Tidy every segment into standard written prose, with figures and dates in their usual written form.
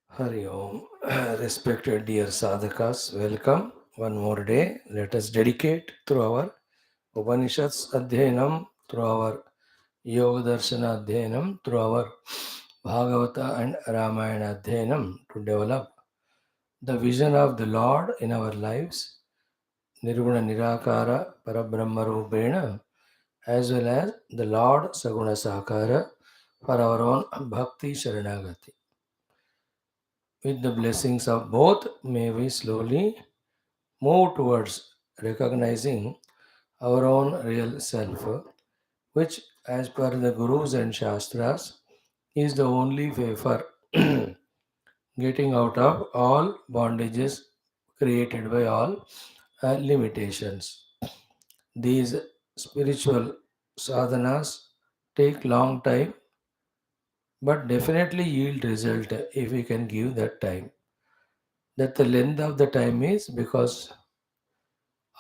Hari Om. Respected dear sadhakas, welcome one more day. Let us dedicate through our Upanishads Adhyanam, through our Yoga Darshana Adhyanam, through our Bhagavata and Ramayana Adhyanam to develop the vision of the Lord in our lives, Nirguna Nirakara Parabrahma Rupena, as well as the Lord Saguna Sakara for our own Bhakti Sharanagati. With the blessings of both, may we slowly move towards recognizing our own real self, which, as per the Gurus and Shastras, is the only way for getting out of all bondages created by all limitations. These spiritual sadhanas take long time but definitely yield result if we can give that time. That the length of the time is because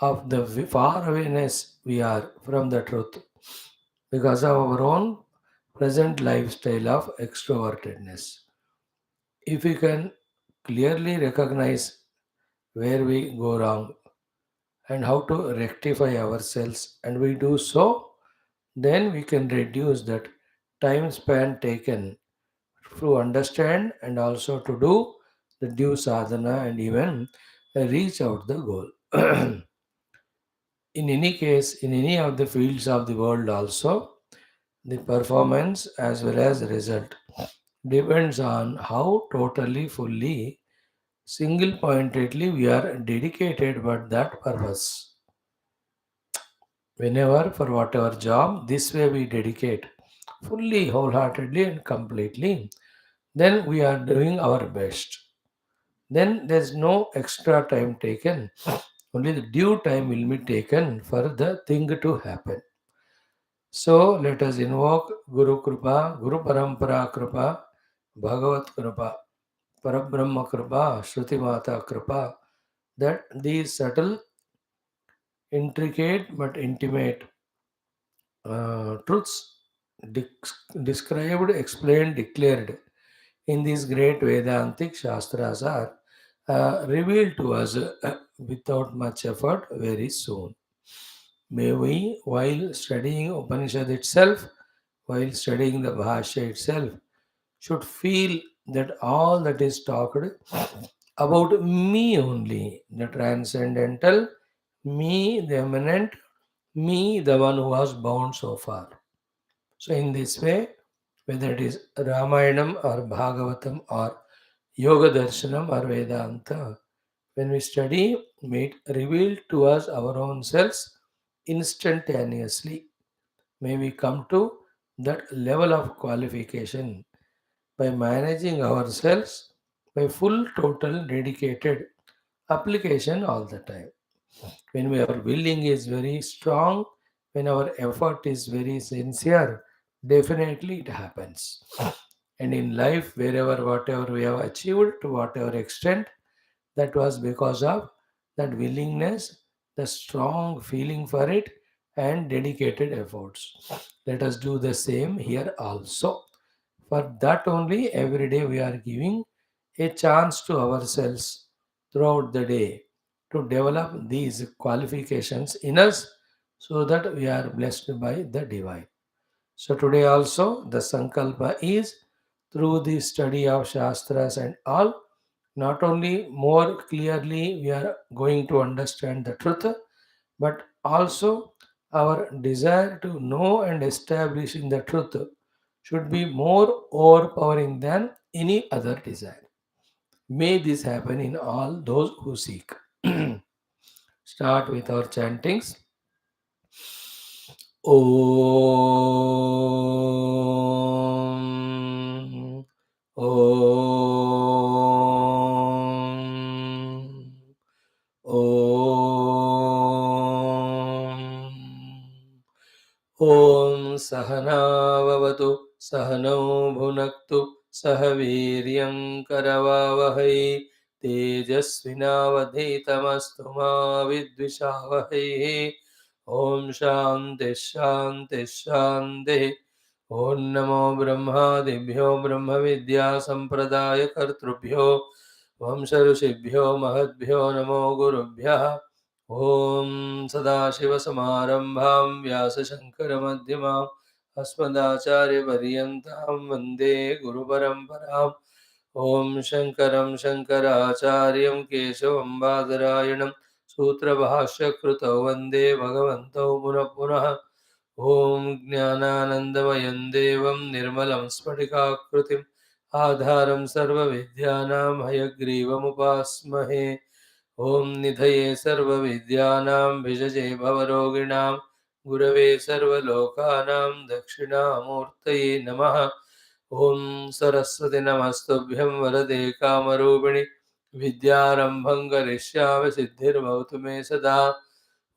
of the far awayness we are from the truth, because of our own present lifestyle of extrovertedness. If we can clearly recognize where we go wrong and how to rectify ourselves, and we do so, then we can reduce that time span taken to understand and also to do the due sadhana and even reach out the goal. In any case, in any of the fields of the world also, the performance as well as result depends on how totally, fully, single pointedly we are dedicated for that purpose. Whenever, for whatever job, this way we dedicate fully, wholeheartedly, and completely, then we are doing our best. Then there's no extra time taken, only the due time will be taken for the thing to happen. So let us invoke Guru Kripa, Guru Parampara Kripa, Bhagavat Kripa, Parabrahma Kripa, Shruti Mata Kripa, that these subtle, intricate but intimate truths described, explained, declared in these great Vedantic Shastras are revealed to us without much effort very soon. May we, while studying Upanishad itself, while studying the Bhashya itself, should feel that all that is talked about me only, the transcendental, me, the eminent, me, the one who was bound so far. So, in this way, whether it is Ramayanam or Bhagavatam or Yoga Darshanam or Vedanta, when we study, may it reveal to us our own selves instantaneously. May we come to that level of qualification by managing ourselves by full, total, dedicated application all the time. When our willing is very strong, when our effort is very sincere, definitely it happens. And in life, wherever, whatever we have achieved to whatever extent, that was because of that willingness, the strong feeling for it, and dedicated efforts. Let us do the same here also. For that only, every day we are giving a chance to ourselves throughout the day to develop these qualifications in us so that we are blessed by the divine. So today also the Sankalpa is through the study of Shastras and all, not only more clearly we are going to understand the truth, but also our desire to know and establish in the truth should be more overpowering than any other desire. May this happen in all those who seek. Start with our chantings. Om. Om. Om. Om Sahanavavatu Sahanau Bhunaktu Sahaviryam Karavavahai Tejasvinavadhitamastu ma Vidvishavahai. Om Shanti Shanti Shanti. ॐ नमो ब्रह्मादिभ्यो ब्रह्मविद्यासम्प्रदायकर्तृभ्यो वंशऋषिभ्यो महद्भ्यो नमो गुरुभ्यः। ॐ सदाशिवसमारम्भां व्यासशङ्करमध्यमाम् अस्मदाचार्यपर्यन्तां वन्दे गुरुपरम्पराम्। ॐ शङ्करं शङ्कराचार्यं केशवं बादरायणं सूत्रभाष्यकृतौ वन्दे भगवन्तौ पुनः पुनः। ॐ ज्ञानानन्दमयं देवं निर्मलं स्फटिकाकृतिम् आधारं सर्वविद्यानां हयग्रीवमुपास्महे। ॐ निधये सर्वविद्यानां भिषजे भवरोगिणां गुरवे सर्वलोकानां दक्षिणामूर्तये नमः। ॐ सरस्वती नमस्तुभ्यं वरदे कामरूपिणि विद्यारम्भं करिष्यामि सिद्धिर्भवतु मे सदा।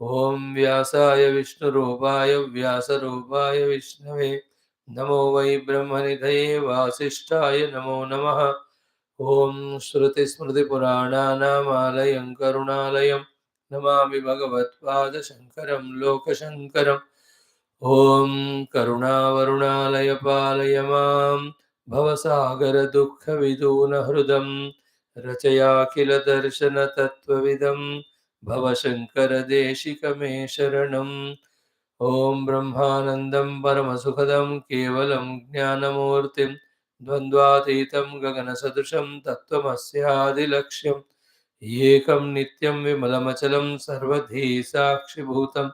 ॐ व्यासाय विष्णुरूपाय व्यासरूपाय विष्णवे नमो वै ब्रह्मनिधये वासिष्ठाय नमो नमः। ॐ श्रुतिस्मृतिपुराणानामालयं करुणालयं नमामि भगवत्पादशङ्करं लोकशङ्करम्। ॐ करुणावरुणालय पालय मां भवसागरदुःखविदूनहृदं रचयाखिलदर्शनतत्त्वविदं भवशङ्करदेशिकमे शरणम्। ॐ ब्रह्मानन्दं परमसुखदं केवलं ज्ञानमूर्तिं द्वन्द्वातीतं गगनसदृशं तत्त्वमस्यादिलक्ष्यम् एकं नित्यं विमलमचलं सर्वधी साक्षिभूतं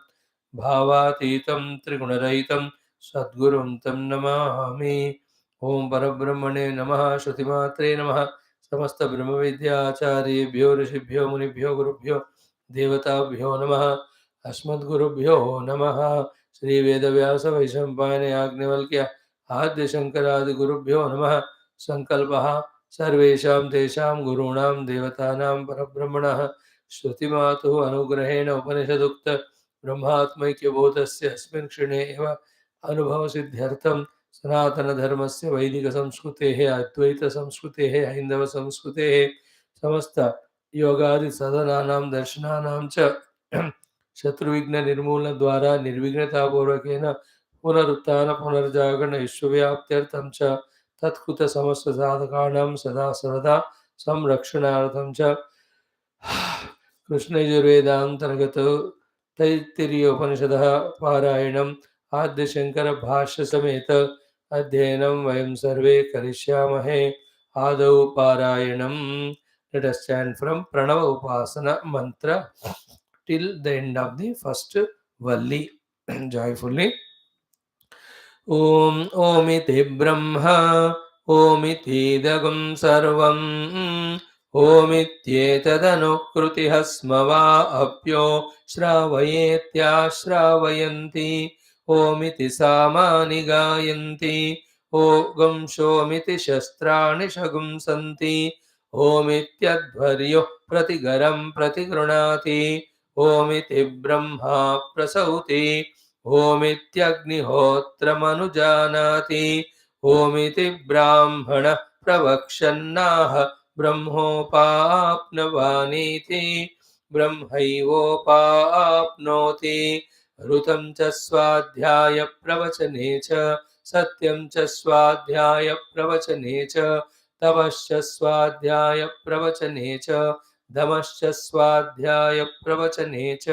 भावातीतं त्रिगुणरहितं सद्गुरुं तं नमामि। ॐ परब्रह्मणे नमः। श्रुतिमात्रे नमः। समस्तब्रह्मविद्याचार्येभ्यो ऋषिभ्यो मुनिभ्यो गुरुभ्यो देवताभ्यो नमः। अस्मद्गुरुभ्यो नमः। श्रीवेदव्यासवैशम्पायन याज्ञवल्क्य आद्यशङ्करादिगुरुभ्यो नमः। सङ्कल्पः सर्वेषां तेषां गुरूणां देवतानां परब्रह्मणः श्रुतिमातुः अनुग्रहेण उपनिषदुक्त ब्रह्मात्मैक्यबोधस्य अस्मिन् क्षणे एव अनुभवसिद्ध्यर्थं सनातनधर्मस्य वैदिकसंस्कृतेः अद्वैतसंस्कृतेः हैन्दवसंस्कृतेः समस्त योगादिसाधनानां दर्शनानां च शत्रुविघ्ननिर्मूलनद्वारा निर्विघ्नतापूर्वकेन पुनरुत्थान पुनर्जागरण विश्वव्याप्त्यर्थं च तत्कृतसमस्तसाधकानां सदा सर्वदा संरक्षणार्थं च कृष्णयजुर्वेदान्तर्गतो तैत्तिरीय उपनिषदः पारायणम् आद्यशङ्करभाष्यसमेत अध्ययनं वयं सर्वे करिष्यामहे। आदौ पारायणं। Let us chant from Pranava Upasana mantra till the end of the first Valli joyfully. ॐ ओमिति ब्रह्मा ओमितीदगुं सर्वम् ओमित्येतदनुकृतिः स्म वा अप्यो श्रावयेत्याश्रावयन्ति ओमिति सामानि गायन्ति ओगं शोमिति शस्त्राणि शगुंसन्ति ओमित्यध्वर्युः प्रतिगरं प्रतिगृणाति ओमिति ब्रह्मा प्रसौति ओमित्यग्निहोत्रमनुजानाति ओमिति ब्राह्मणः प्रवक्षन्नाह ब्रह्मोपाप्नवानीति ब्रह्मैवोपाप्नोति। ऋतं च स्वाध्याय प्रवचने च सत्यं च स्वाध्याय प्रवचने च तपश्च स्वाध्याय प्रवचने च दमश्च स्वाध्याय प्रवचने च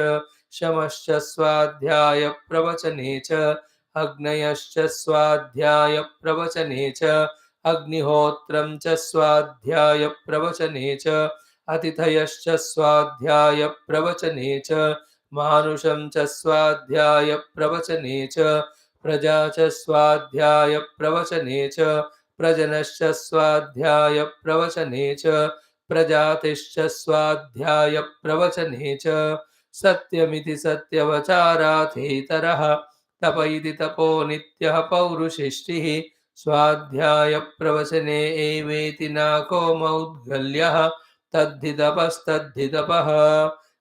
शमश्च स्वाध्याय प्रवचने च अग्नयश्च स्वाध्याय प्रवचने च अग्निहोत्रं च स्वाध्याय प्रवचने च अतिथयश्च स्वाध्याय प्रवचने च मानुषं च स्वाध्याय प्रवचने च प्रजा च स्वाध्याय प्रवचने च प्रजनश्च स्वाध्याय प्रवचने च प्रजातिश्च स्वाध्याय प्रवचने च सत्यमिति सत्यवचाराथेतरः तप इति तपो नित्यः पौरुषेष्टिः स्वाध्याय प्रवचने एवेति नाको मौद्गल्यः तद्धि तपस्तद्धि तपः।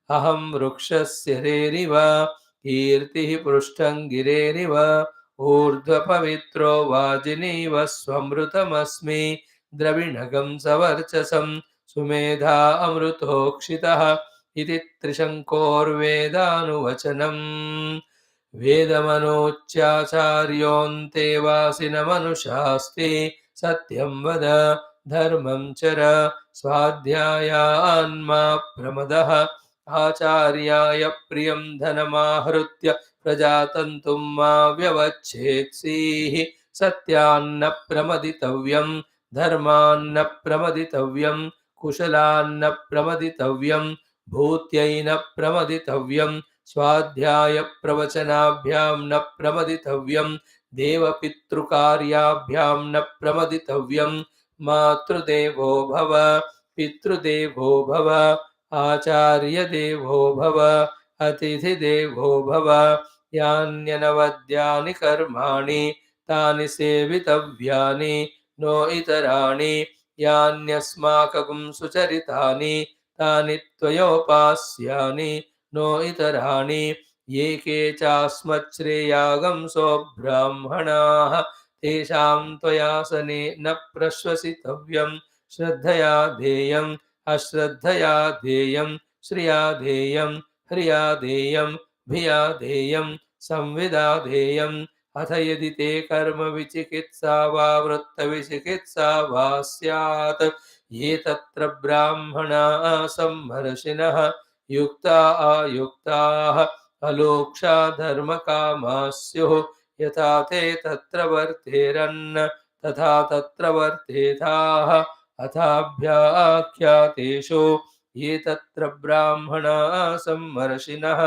अहं वृक्षस्य रेरिव कीर्तिः पृष्ठं गिरेरिव ऊर्ध्वपवित्रो वाजिनीव स्वमृतमस्मि द्रविणगं सवर्चसं सुमेधा अमृतोक्षितः इति त्रिशङ्कोर्वेदानुवचनम्। वेदमनोच्चाचार्योऽन्ते वासिनमनुशास्ति सत्यं वद धर्मं चर स्वाध्यायान्मा प्रमदः आचार्याय प्रियं धनमाहृत्य प्रजातन्तुं मा व्यवच्छेत्सीः सत्यान्न प्रमदितव्यं धर्मान्न प्रमदितव्यं कुशलान्न प्रमदितव्यं भूत्यैन प्रमदितव्यं स्वाध्याय प्रवचनाभ्यां न प्रमदितव्यं देवपितृकार्याभ्यां न प्रमदितव्यं मातृदेवो भव पितृदेवो भव आचार्यदेवो भव अतिथिदेवो भव यान्यनवद्यानि कर्माणि तानि सेवितव्यानि नो इतराणि यान्यस्माकं सुचरितानि तानि त्वयोपास्यानि नो इतराणि ये के चास्मच्छ्रेयागंसो ब्राह्मणाः तेषां त्वयासने न प्रश्वसितव्यं श्रद्धया ध्येयम् अश्रद्धया ध्येयं श्रिया ध्येयं ह्रिया ध्येयं भिया ध्येयं संविदा ध्येयम् अथ यदि ते कर्म विचिकित्सा वा वृत्तविचिकित्सा वा स्यात् ये तत्र ब्राह्मणाः सम्मर्षिणः युक्ता अयुक्ताः अलोक्षा धर्मकामाः स्युः यथा ते तत्र वर्तेरन् तथा तत्र वर्तेथाः अथाभ्याख्यातेषु ये तत्र ब्राह्मणाः सम्मर्षिणः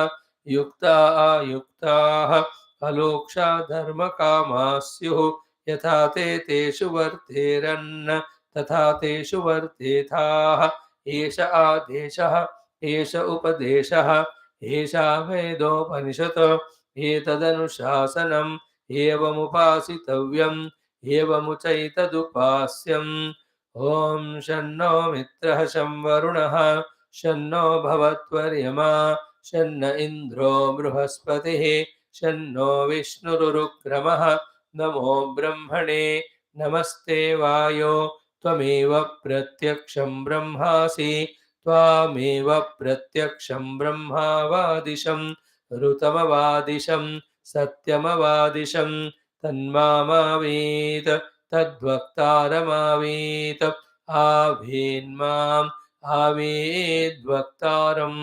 युक्ता अयुक्ताः अलोक्षा धर्मकामाः स्युः यथा ते तेषु वर्तेरन् तथा तेषु वर्तेथाः एष आदेशः एष उपदेशः एषा वेदोपनिषत् एतदनुशासनम् एवमुपासितव्यम् एवमुचैतदुपास्यम् ॐ शन्नो मित्रः शं वरुणः शन्नो भवत्वर्यमा शन्न इन्द्रो बृहस्पतिः शन्नो विष्णुरुक्रमः नमो ब्रह्मणे नमस्ते वायो त्वमेव प्रत्यक्षं ब्रह्मासि त्वामेव प्रत्यक्षं ब्रह्मावादिशं ऋतमवादिशं सत्यमवादिशं तन्मामावीत तद्वक्तारमावीत आवेन्माम् आवेद्वक्तारम्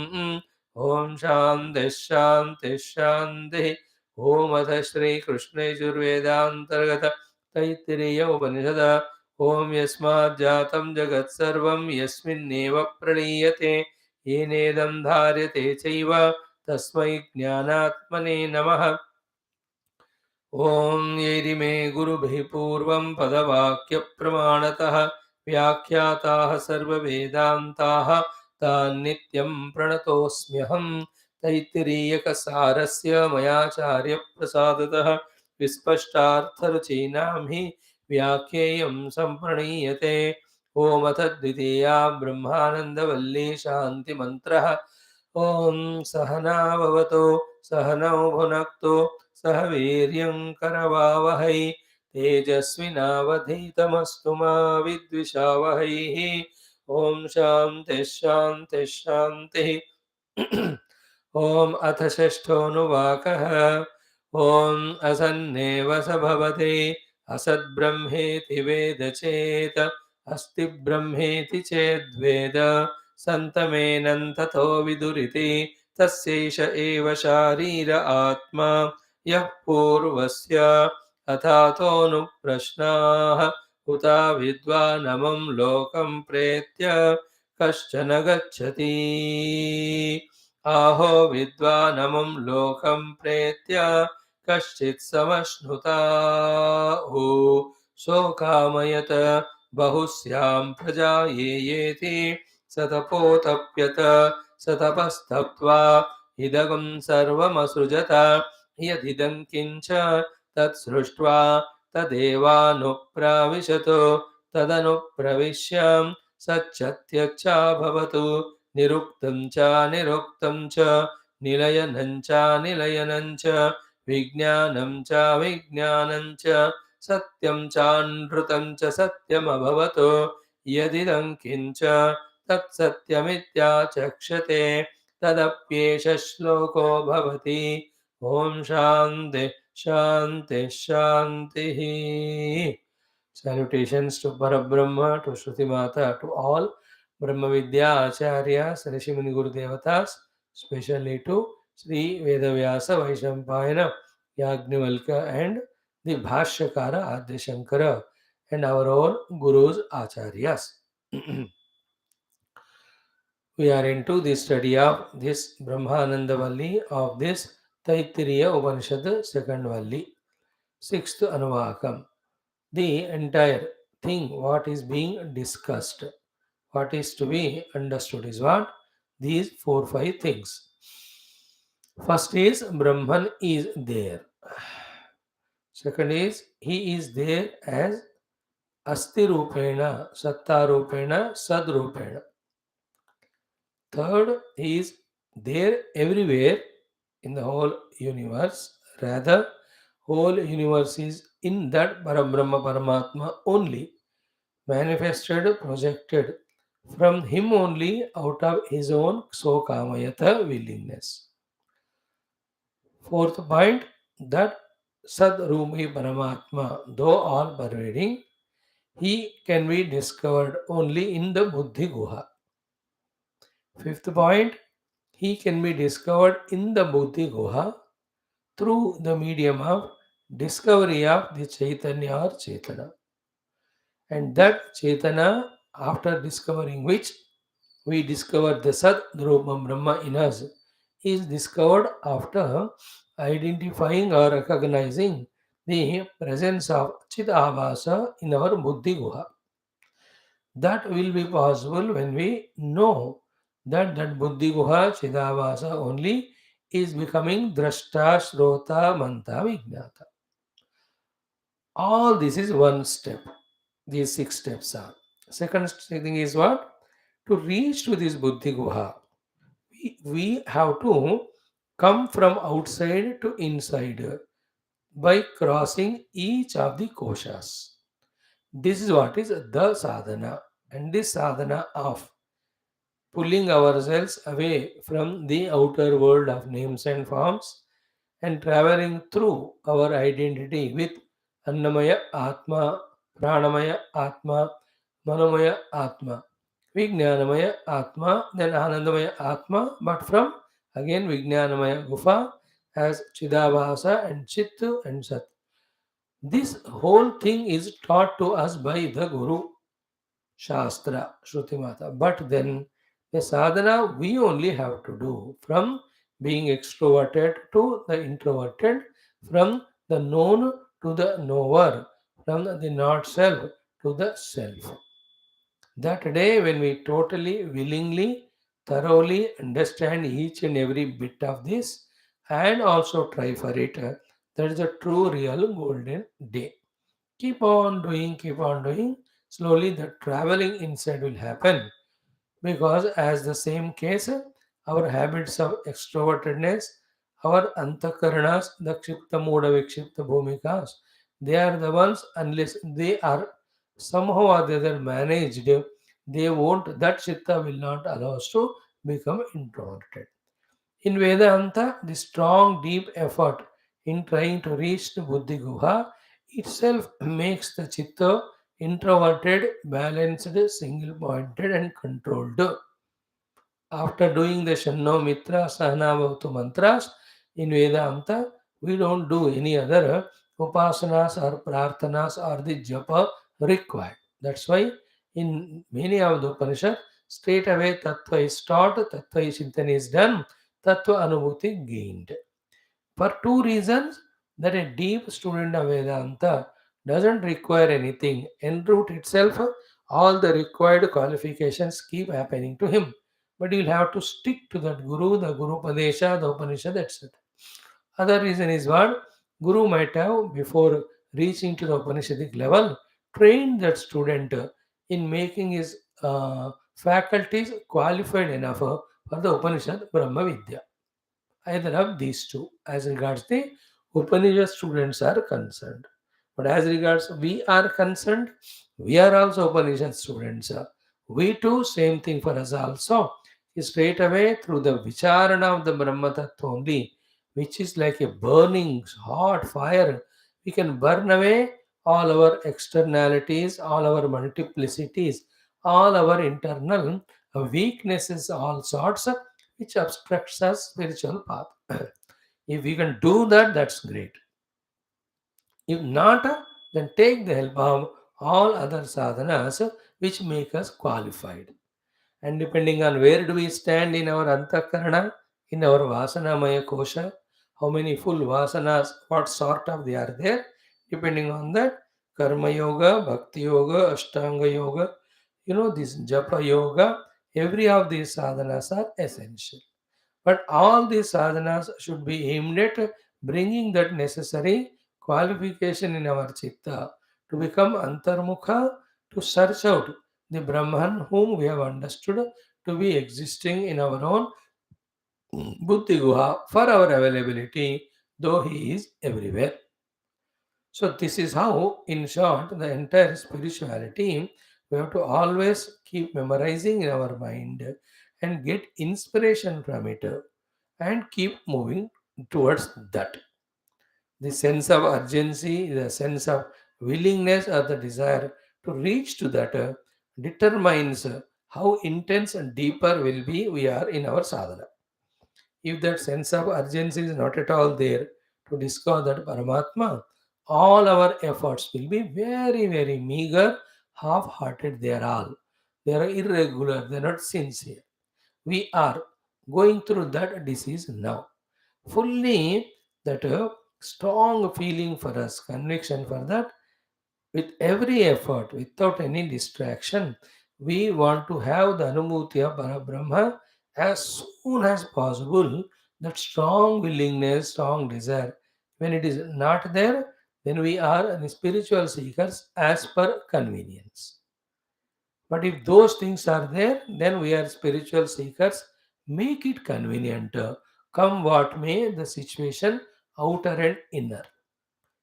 ॐ शान्तिः शान्तिः शान्तिः ॐ अथ श्रीकृष्णयजुर्वेदान्तर्गत तैत्तिरीय उपनिषद ॐ यस्माज्जातं जगत्सर्वं यस्मिन्नेव प्रणीयते येनेदं धार्यते चैव तस्मै ज्ञानात्मने नमः ॐ यैरिमे गुरुभिः पूर्वं पदवाक्यप्रमाणतः व्याख्याताः सर्ववेदान्ताः तान् नित्यं प्रणतोऽस्म्यहम् तैत्तिरीयकसारस्य मयाचार्यप्रसादतः विस्पष्टार्थरुचीनां हि व्याख्येयं सम्प्रणीयते ॐ अथ द्वितीया ब्रह्मानन्दवल्ली शान्तिमन्त्रः ॐ सहना भवतु सहनौ भुनक्तु सह वीर्यं करवावहै तेजस्विनावधीतमस्तु मा विद्विषावहैः ॐ शान्तिः शान्तिः शान्तिः ॐ अथ षष्ठोऽनुवाकः ॐ असन्नेव स भवति असद्ब्रह्मेति वेद चेत् अस्ति ब्रह्मेति चेद्वेद सन्तमेनं ततो विदुरिति तस्यैष एव शारीर आत्मा यः पूर्वस्य अथातोऽनुप्रश्नाः उता विद्वानमं लोकं प्रेत्य कश्चन गच्छति आहो विद्वानमं लोकं प्रेत्य कश्चित् समश्नुताहु शोकामयत बहुस्यां प्रजा ये येति सतपोतप्यत सतपस्तप्त्वा इदगं सर्वमसृजत यदिदं किञ्च तत्सृष्ट्वा तदेवानुप्राविशतु तदनुप्रविश्य सच्चत्यच्छाभवतु निरुक्तं च निरुक्तं च निलयनं च निलयनं च विज्ञानं च विज्ञानं च सत्यं चानृतं च सत्यमभवतु यदिदं किञ्च तत्सत्यमित्याचक्षते तदप्येष श्लोको भवति Om Shanti Shanti Shanti. Salutations to Parabrahma, to Shruti Mata, to all Brahma Vidya Acharyas, Rishimuni Guru Devatas, especially to Sri Vedavyasa Vaishampayana Yagnivalka and the Bhashyakara Adi Shankara and our own Gurus Acharyas. We are into the study of this Brahmananda Valli of this Taittiriya Upanishad, second Valli, sixth Anuvakam. The entire thing, what is being discussed, what is to be understood is what? These four, five things. First is Brahman is there. Second is he is there as Asti Rupena, Satta Rupena, Sad Rupena. Third is there everywhere in the whole universe. Rather, whole universe is in that Parabrahma Paramatma only, manifested, projected from him only out of his own Sokamayata willingness. Fourth point, that Sadrumi Paramatma, though all pervading, he can be discovered only in the Buddhi Guha. Fifth point, he can be discovered in the Buddhi Guha through the medium of discovery of the Chaitanya or Chaitana. And that Chaitana, after discovering which we discover the Sat Drupam Brahma in us, is discovered after identifying or recognizing the presence of Chit Abhasa in our Buddhi Guha. That will be possible when we know that Buddhi Guha Chidavasa only is becoming Drashta, Shrota, Manta, Vijnata. All this is one step. These six steps are. Second thing is what? To reach to this Buddhi Guha, we have to come from outside to inside by crossing each of the koshas. This is what is the sadhana. And this sadhana of pulling ourselves away from the outer world of names and forms and traveling through our identity with Annamaya Atma, Pranamaya Atma, Manomaya Atma, Vijnanamaya Atma, then Anandamaya Atma, but from again Vijnanamaya Gufa as Chidabhasa and Chittu and Sat. This whole thing is taught to us by the Guru Shastra, Shruti Mata. But then the sadhana we only have to do from being extroverted to the introverted, from the known to the knower, from the not self to the self. That day, when we totally, willingly, thoroughly understand each and every bit of this and also try for it, that is a true, real golden day. Keep on doing. Slowly, the traveling inside will happen because, as the same case, our habits of extrovertedness, our antakaranas, the kshipta moda vikshipta bhumikas, they are the ones, unless they are somehow or the other managed, they won't, that chitta will not allow us to become introverted. In Vedanta, the strong, deep effort in trying to reach the Buddhi Guha itself makes the chitta introverted, balanced, single pointed, and controlled. After doing the Shanno Mitra Sahanabhavatu mantras in Vedanta, we don't do any other upasanas or prarthanas or the japa required. That's why in many of the Upanishad, straight away Tattva is taught, Tattva Chintan is done, Tattva Anubhuti gained. For two reasons, that a deep student of Vedanta doesn't require anything. En route itself, all the required qualifications keep happening to him. But you'll have to stick to that Guru, the Guru Padesha, the Upanishad, etc. Other reason is what? Guru might have, before reaching to the Upanishadic level, trained that student in making his faculties qualified enough for the Upanishad Brahma Vidya. Either of these two, as regards the Upanishad students are concerned. But as regards we are concerned, we are also Upanishad students. We too, same thing for us also. Straight away through the Vicharana of the Brahma Tattva only, which is like a burning hot fire. We can burn away all our externalities, all our multiplicities, all our internal weaknesses, all sorts, which obstructs us spiritual path. If we can do that, that's great. If not, then take the help of all other sadhanas which make us qualified. And depending on where do we stand in our antakarana, in our vasanamaya kosha, how many full vasanas, what sort of they are there, depending on that, karma yoga, bhakti yoga, ashtanga yoga, this japa yoga, every of these sadhanas are essential. But all these sadhanas should be aimed at bringing that necessary qualification in our chitta to become antarmukha, to search out the Brahman whom we have understood to be existing in our own buddhi guha for our availability, though he is everywhere. So this is how, in short, the entire spirituality we have to always keep memorizing in our mind and get inspiration from it and keep moving towards that. The sense of urgency, the sense of willingness or the desire to reach to that determines how intense and deeper will be we are in our sadhana. If that sense of urgency is not at all there to discover that Paramatma, all our efforts will be very, very meager, half hearted. They are all. They are irregular, they are not sincere. We are going through that disease now. Fully that strong feeling for us, conviction for that, with every effort, without any distraction, we want to have the Anubhuti of Parabrahma as soon as possible. That strong willingness, strong desire. When it is not there, then we are the spiritual seekers as per convenience. But if those things are there, then we are spiritual seekers. Make it convenient. Come what may, the situation, outer and inner.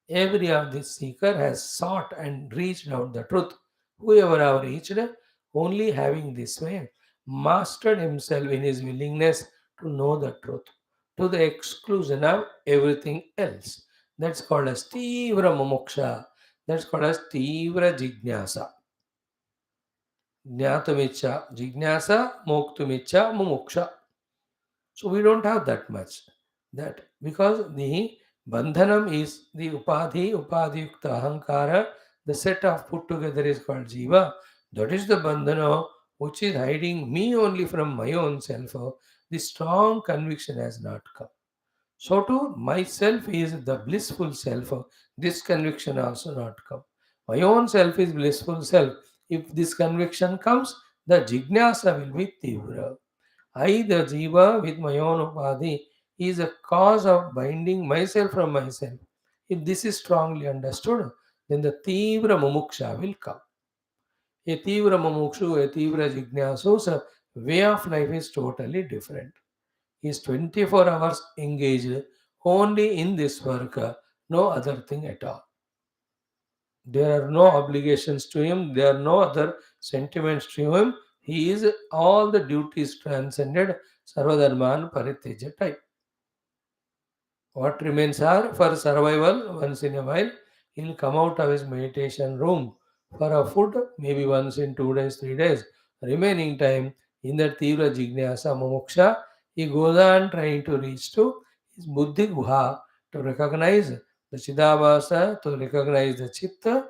Every of this seeker has sought and reached out the truth. Whoever have reached, only having this way, mastered himself in his willingness to know the truth, to the exclusion of everything else. That's called as Tivra Mumuksha. That's called as Tivra Jignasa. Jnatamicha, Jignasa, Moktumicha, Mumuksha. So we don't have that much. That because the bandhanam is the upadhi yukta ahankara, the set of put together is called jiva. That is the bandhana which is hiding me only from my own self. The strong conviction has not come. So too, myself is the blissful self. This conviction also not come. My own self is blissful self. If this conviction comes, the jignasa will be tivra. I, the jiva, with my own upadhi, is a cause of binding myself from myself. If this is strongly understood, then the tivra mumuksha will come. A tivra mumukshu, a tivra jignasus, way of life is totally different. He is 24 hours engaged only in this work, no other thing at all. There are no obligations to him, there are no other sentiments to him. He is all the duties transcended, Sarvadharman Parityaja type. What remains are for survival once in a while. He'll come out of his meditation room for a food, maybe once in 2 days, 3 days. Remaining time in the Tivra Jignasa Mumuksha, he goes on trying to reach to his Buddhi Guha to recognize the Chidabhasa, to recognize the Chitta,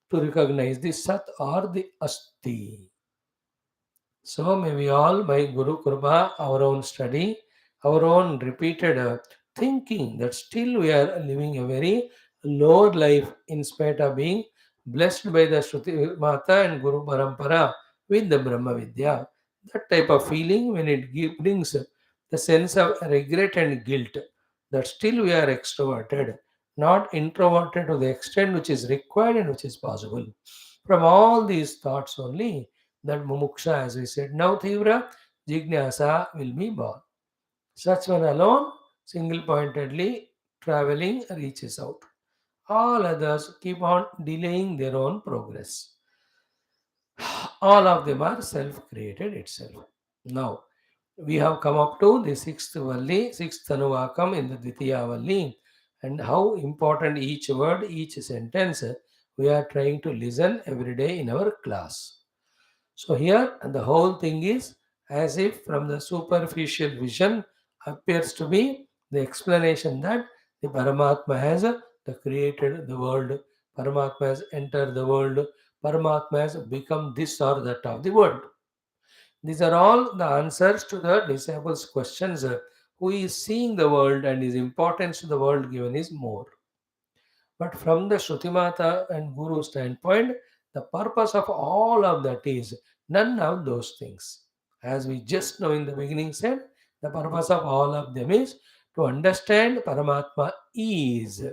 to recognize the Sat or the Asti. So may we all, by Guru Kripa, our own study, our own repeated thinking that still we are living a very lower life in spite of being blessed by the Shruti Mata and Guru Parampara with the Brahma Vidya. That type of feeling when it brings the sense of regret and guilt that still we are extroverted, not introverted to the extent which is required and which is possible. From all these thoughts only, that mumuksha, as we said, now Tivra Jignasa will be born. Such one alone, single pointedly traveling, reaches out. All others keep on delaying their own progress. All of them are self created itself. Now, We have come up to the sixth Valli, sixth Anuvakam in the Dvitiya Valli, and how important each word, each sentence we are trying to listen every day in our class. So here the whole thing is as if from the superficial vision appears to be the explanation that the Paramatma has the created the world, Paramatma has entered the world, Paramatma has become this or that of the world. These are all the answers to the disciples' questions. Who is seeing the world and his importance to the world given is more. But from the Shrutimata and Guru standpoint, the purpose of all of that is none of those things. As we just know in the beginning said, the purpose of all of them is to understand Paramatma is.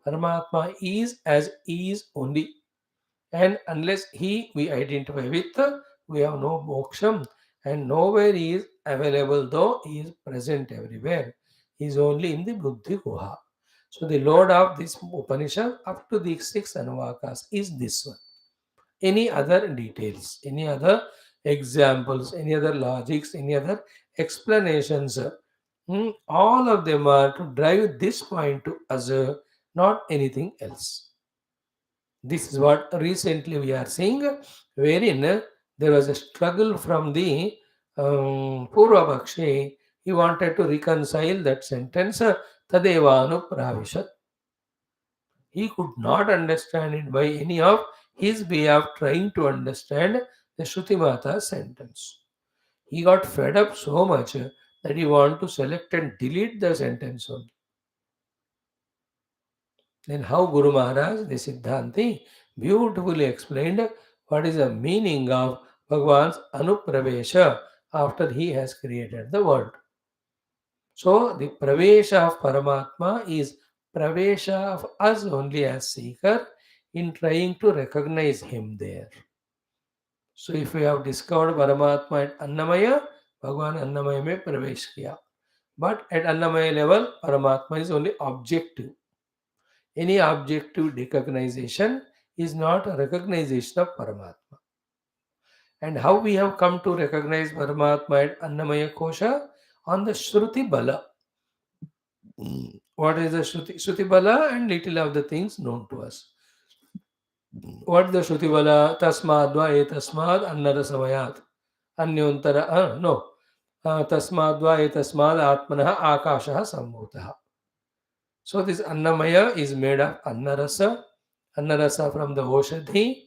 Paramatma is as is only. And unless he we identify with, we have no moksham. And nowhere he is available, though he is present everywhere. He is only in the Buddhi Guha. So the Lord of this Upanishad up to the six Anuvakas is this one. Any other details, any other examples, any other logics, any other explanations, all of them are to drive this point to us, not anything else. This is what recently we are seeing, wherein there was a struggle from the Purva Bakshi. He wanted to reconcile that sentence, Tadevanu Pravishat. He could not understand it by any of his way of trying to understand the Shrutimata sentence. He got fed up so much that he wanted to select and delete the sentence only. Then how Guru Maharaj, the Siddhanti, beautifully explained what is the meaning of Bhagwan's Anupravesha after he has created the world. So the Pravesha of Paramatma is Pravesha of us only as seeker in trying to recognize him there. So if we have discovered Paramatma at Annamaya, Bhagwan Annamaya mein Pravesh kiya. But at Annamaya level, Paramatma is only objective. Any objective recognition is not a recognition of Paramatma. And how we have come to recognize Paramatma at Annamaya Kosha? On the Shruti Bala. What is the Shruti? Shruti Bala and little of the things known to us. What is the Shruti Bala? Tasmadva etasmad annara samayat. Anyontara, no. Tasmadva etasmad atmanaha akashaha sambhutaha. So this Annamaya is made of Annarasa, Annarasa from the Oshadhi,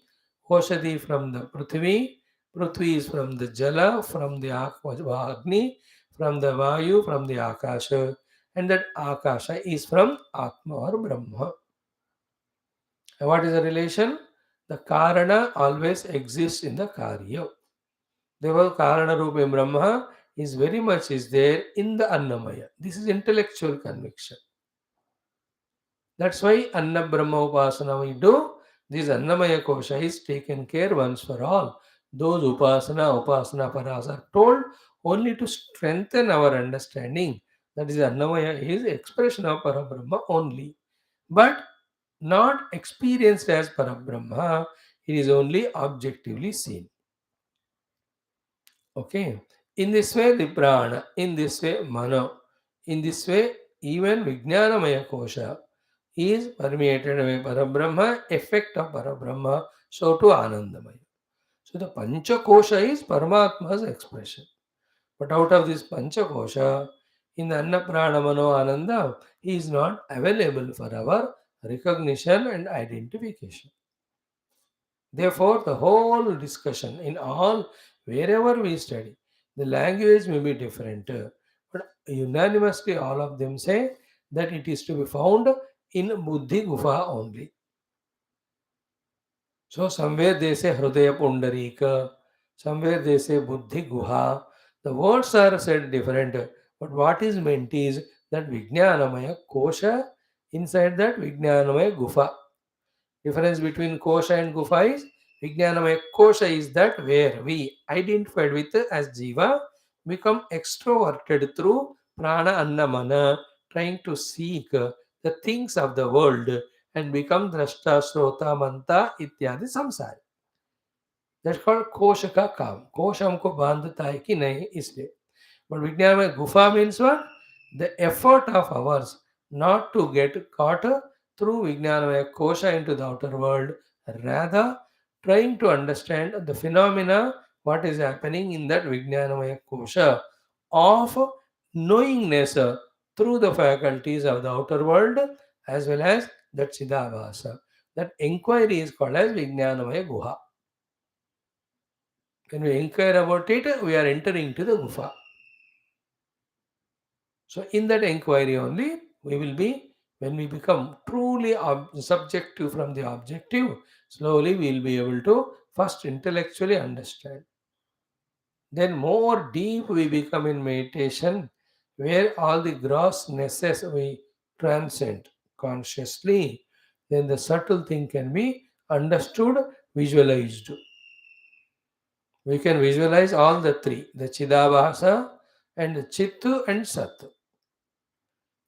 Oshadhi from the Prithvi, Prithvi is from the Jala, from the Agni, from the Vayu, from the Akasha, and that Akasha is from Atma or Brahma. And what is the relation? The Karana always exists in the Karya. Therefore, Karana Rupa Brahma is very much is there in the Annamaya. This is intellectual conviction. That's why Anna Brahma Upasana we do. This Annamaya Kosha is taken care once for all. Those Upasana Paras are told only to strengthen our understanding. That is Annamaya is expression of Parabrahma only. But not experienced as Parabrahma. It is only objectively seen. Okay. In this way, the prana, in this way, mano, in this way, even Vijnanamaya Kosha is permeated by Parabrahma, effect of Parabrahma, so to Anandamaya. So the Pancha Kosha is Paramatma's expression. But out of this Pancha Kosha, in the Anna Prana Mano Ananda, he is not available for our recognition and identification. Therefore, the whole discussion in all, wherever we study, the language may be different, but unanimously all of them say that it is to be found in Buddhi Gufa only. So, somewhere they say Hrudaya Pundarika, somewhere they say Buddhi Guha. The words are said different, but what is meant is that Vijnanamaya Kosha, inside that Vijnanamaya Gufa. Difference between kosha and gufa is Vijnanamaya kosha is that where we identified with as jiva become extroverted through prana anna mana, trying to seek the things of the world and become drashta shrota manta ityadi samsari. That's called kosha ka काम. कोश हमको बांधता है कि नहीं इसलिए. But Vijnanamaya Gufa means what? The effort of ours not to get caught through Vijnanamaya Kosha into the outer world, rather trying to understand the phenomena, what is happening in that Vijnanamaya Kosha of knowingness through the faculties of the outer world as well as that Chidabhasa. That inquiry is called as Vijnanamaya Guha. When we inquire about it, we are entering into the Gufa. So, in that inquiry only, we will be, when we become truly subjective from the objective, slowly we will be able to first intellectually understand. Then, more deep we become in meditation, where all the grossnesses we transcend consciously, then the subtle thing can be understood, visualized. We can visualize all the three, the Chidabhasa and Chittu and Sat.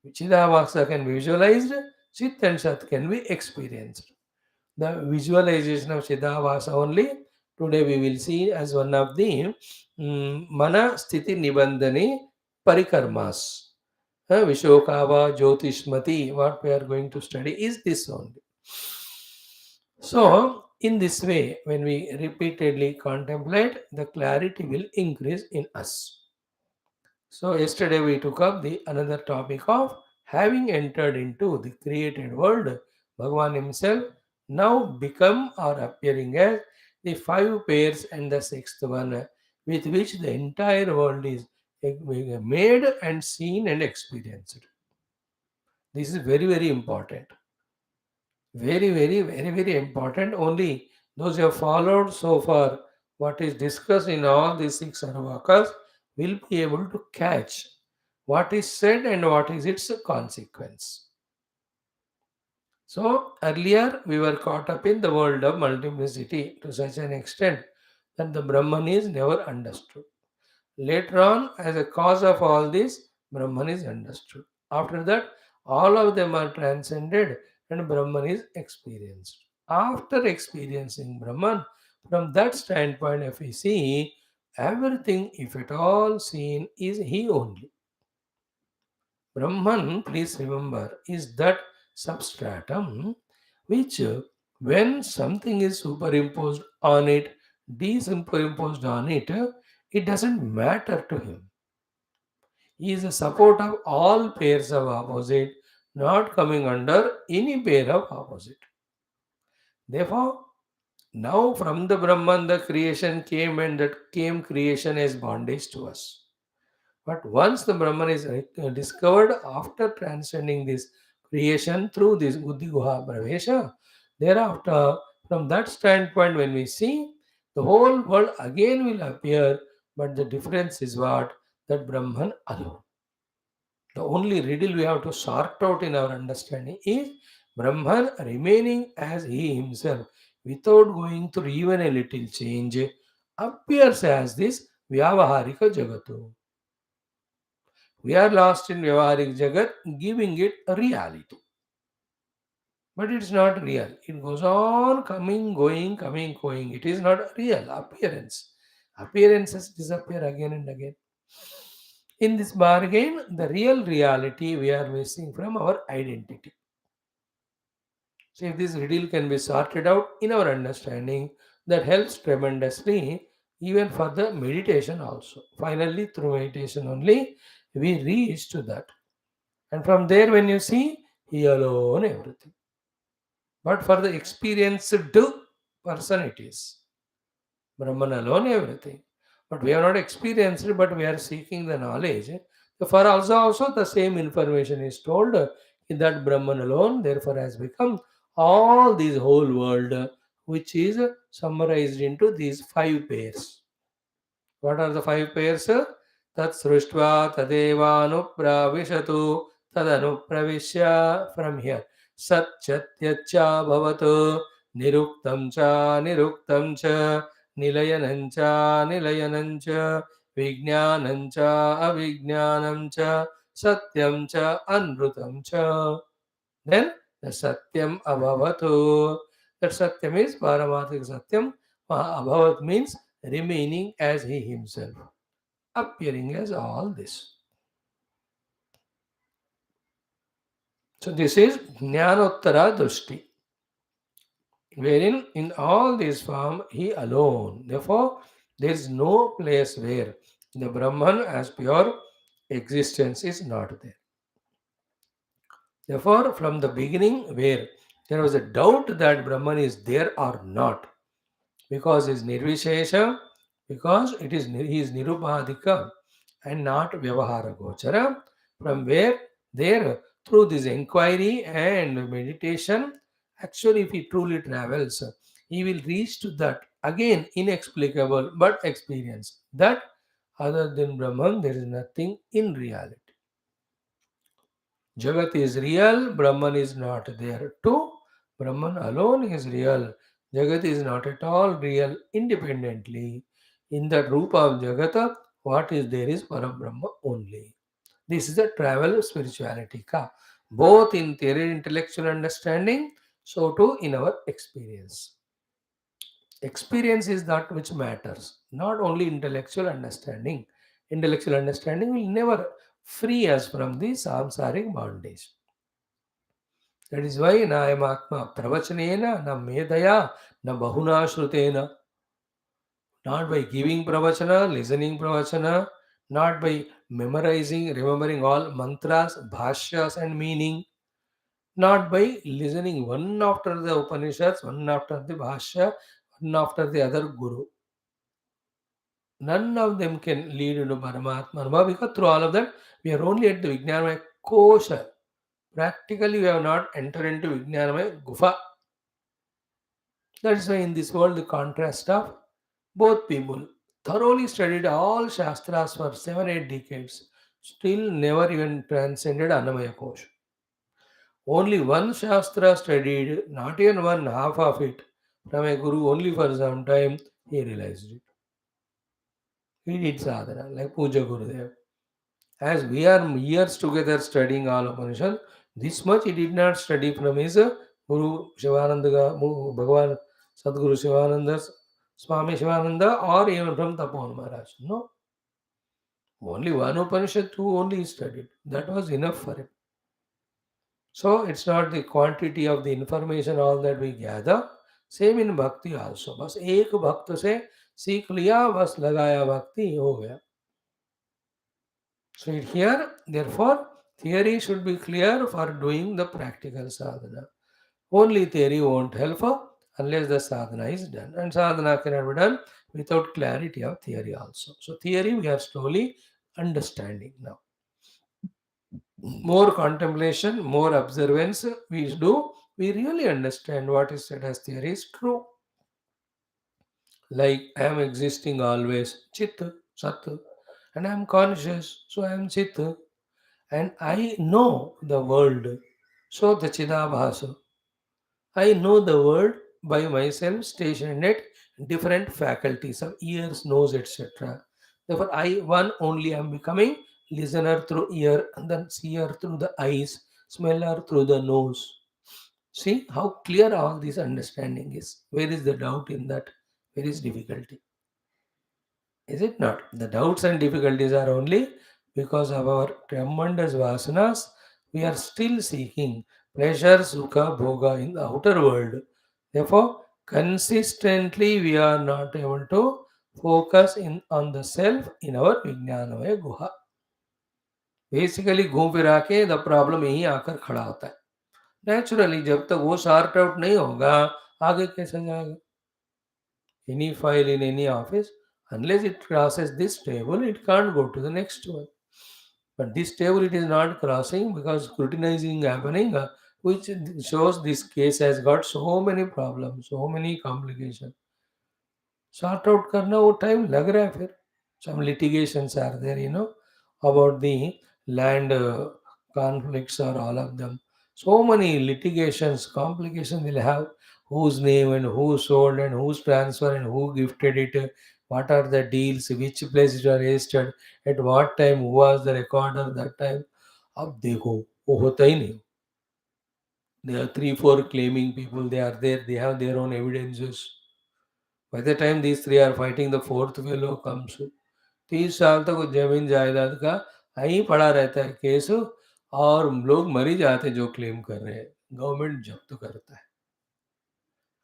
Chidabhasa can be visualized, Chit and Sat can be experienced. The visualization of Chidabhasa only today we will see as one of the Mana Sthiti Nibandhani Parikarmas. Vishokava Jyotishmati, what we are going to study is this only. So, in this way, when we repeatedly contemplate, the clarity will increase in us. So yesterday we took up the another topic of having entered into the created world, Bhagavan himself now become or appearing as the five pairs and the sixth one, with which the entire world is made and seen and experienced. This is very, very important. Very, very, very, very important. Only those who have followed so far what is discussed in all these six Anuvakas will be able to catch what is said and what is its consequence. So, earlier we were caught up in the world of multiplicity to such an extent that the Brahman is never understood. Later on, as a cause of all this, Brahman is understood. After that, all of them are transcended and Brahman is experienced. After experiencing Brahman, from that standpoint, if we see, everything, if at all seen, is He only. Brahman, please remember, is that substratum which, when something is superimposed on it, desimperimposed on it, it doesn't matter to him. He is a support of all pairs of opposite, not coming under any pair of opposite. Therefore, now from the Brahman the creation came and that came creation as bondage to us. But once the Brahman is discovered after transcending this creation through this Buddhi Guha Pravesha, thereafter, from that standpoint, when we see, the whole world again will appear, but the difference is what? That Brahman alone. The only riddle we have to sort out in our understanding is Brahman remaining as he himself without going through even a little change appears as this Vyavaharika Jagatu. We are lost in Vyavaharik Jagat, giving it a reality. But it's not real. It goes on coming, going, coming, going. It is not real appearance. Appearances disappear again and again. In this bargain, the real reality we are missing from our identity. So, if this riddle can be sorted out in our understanding, that helps tremendously even for the meditation also. Finally, through meditation only, we reach to that. And from there, when you see, He alone everything. But for the experienced person, it is Brahman alone everything. But we have not experienced it, but we are seeking the knowledge. So for also the same information is told in that Brahman alone, therefore has become all this whole world, which is summarized into these five pairs. What are the five pairs? Tat sruštva tadevanupravishatu tadanupravishya, from here. Sat chatyacha bhavatu niruktam cha niruktam cha nilayanam cha nilayanam cha vijnanam cha avijnanam cha satyam cha anrutam cha. Then the satyam abhavatu. That satyam is paramathik satyam. Abhavat means remaining as he himself. appearing as all this. So this is Jnanottara Drushti, wherein in all this form he alone. Therefore, there is no place where the Brahman as pure existence is not there. Therefore, from the beginning, where there was a doubt that Brahman is there or not, because is nirvishesha, because he is nirupadika and not vyavahara gochara, from where there through this inquiry and meditation, actually if he truly travels, he will reach to that again inexplicable but experience that other than Brahman there is nothing in reality. Jagat is real, Brahman is not there too. Brahman alone is real. Jagat is not at all real independently. In the Rupa of Jagata, what is there is Parabrahma only. This is the travel of spirituality. Both in theory and intellectual understanding, so too in our experience. Experience is that which matters, not only intellectual understanding. Intellectual understanding will never free us from the samsaric bondage. That is why na ayam atma pravachanena na medaya na bahuna shrutena. Not by giving pravachana, listening pravachana, not by memorizing, remembering all mantras, bhashyas and meaning, not by listening one after the Upanishads, one after the bhashya, one after the other guru. None of them can lead into Paramatma Anubhava because through all of that, we are only at the Vijnanamaya Kosha. Practically, we have not entered into Vijnanamaya Gufa. That is why in this world, the contrast of both people thoroughly studied all Shastras for 7 8 decades, still never even transcended Annamaya Kosha. Only one Shastra studied, not even one half of it, from a Guru only for some time, he realized it. He did sadhana, like Puja Gurudev. As we are years together studying all Upanishad, this much he did not study from his Guru Shivananda, Bhagavan Sadguru Shivananda, Swami Shivananda, or even from Tapovan Maharaj. No, only one Upanishad, two only he studied. That was enough for him. So it's not the quantity of the information all that we gather. Same in bhakti also. बस एक भक्त से सीख लिया बस लगाया भक्ति हो गया. So here, therefore, theory should be clear for doing the practical sadhana. Only theory won't help unless the sadhana is done. And sadhana cannot be done without clarity of theory also. So theory we are slowly understanding now. More contemplation, more observance we do, we really understand what is said as theory is true. Like I am existing always, chit, sat, and I am conscious, so I am chit. And I know the world. So the Chidabhasa. I know the world by myself stationed at different faculties of ears, nose, etc. Therefore, I one only am becoming listener through ear, and then seer through the eyes, smeller through the nose. See how clear all this understanding is. Where is the doubt in that? Where is difficulty? Is it not? The doubts and difficulties are only because of our tremendous vasanas. We are still seeking pleasure, sukha, bhoga in the outer world. Therefore, consistently we are not able to focus in on the self in our Vijnanamaya Guha. Basically घूम फिरा के the problem यहीं आकर खड़ा होता है. Naturally जब तक वो सॉर्ट आउट नहीं होगा आगे कैसे जाएगा. Any file in any office, unless it crosses this table, it can't go to the next one. But this table it is not crossing because scrutinizing happening, which shows this case has got so many problems, so many complications. Sort out करना वो time लग रहा है फिर. Some litigations are there, about the land conflicts or all of them. So many litigations, complications will have whose name and who sold and whose transfer and who gifted it, what are the deals, which place it are registered, at what time, who was the recorder that time. अब देखो वो होता ही नहीं. There are 3 4 claiming people, they are there, they have their own evidences. By the time these three are fighting, the fourth fellow comes. 30 साल तक वो जमीन जायदाद का वहीं पड़ा रहता है केस, और लोग मर ही जाते हैं जो क्लेम कर रहे हैं, गवर्नमेंट जब्त करता है।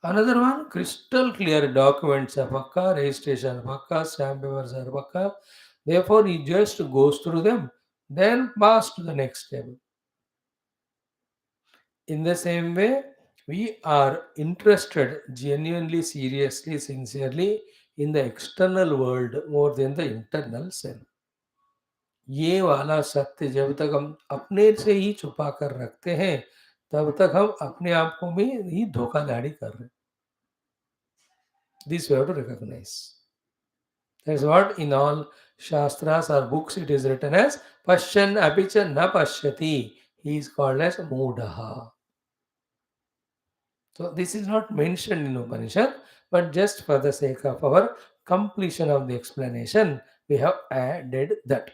Another one, crystal clear documents are pakka, registration are pakka, stamp papers are pakka. Therefore, he just goes through them, then pass to the next step. In the same way, we are interested genuinely, seriously, sincerely in the external world more than the internal self. ये वाला सत्य जब तक हम अपने से ही छुपा कर रखते हैं, तब तक हम अपने आप को भी ही धोखाधड़ी कर रहे हैं. This we have to recognize. That's what in all Shastras or books it is written as Pashyan apicha na pashyati. He is called as Mudaha. So this is not mentioned in Upanishad, but just for the sake of our completion of the explanation, we have added that.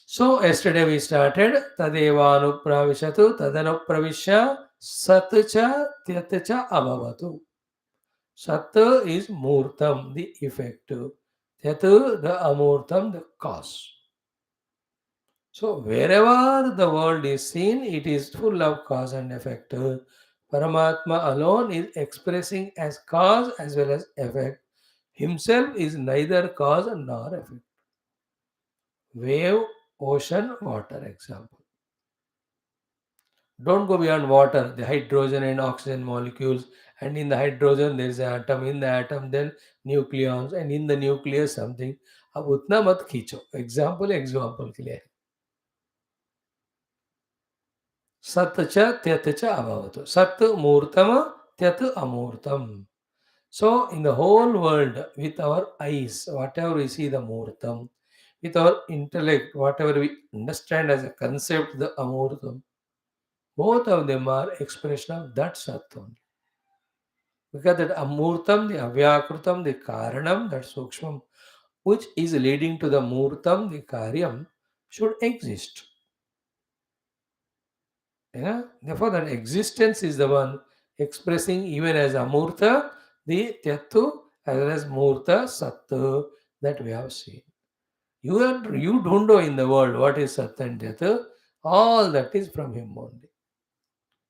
So yesterday we started Tadevanupravishatu Tadanupravishya Satcha Tyatcha Abhavatu. Sat is Murtam, the effect. Tyat, the Amurtam, the cause. So wherever the world is seen, it is full of cause and effect. Paramatma alone is expressing as cause as well as effect. Himself is neither cause nor effect. Wave, ocean, water example. Don't go beyond water, the hydrogen and oxygen molecules, and in the hydrogen there is an atom, in the atom then nucleons, and in the nucleus something. अब उतना मत खींचो. Example के लिए सत च त्यत च अभवतु. सत मूर्तम, त्यत अमूर्तम. So in the whole world, with our eyes, whatever we see the Murtam, with our intellect, whatever we understand as a concept, the Amurtam, both of them are expression of that Sattva. Because that Amurtam, the Avyakrutam, the Karanam, that Sukshmam, which is leading to the Murtam, the Karyam, should exist. Yeah? Therefore, that existence is the one expressing even as Amurta, the Tyatu, as well as Murta, Sattva that we have seen. You don't know in the world what is Sat and Tyatu, all that is from him only.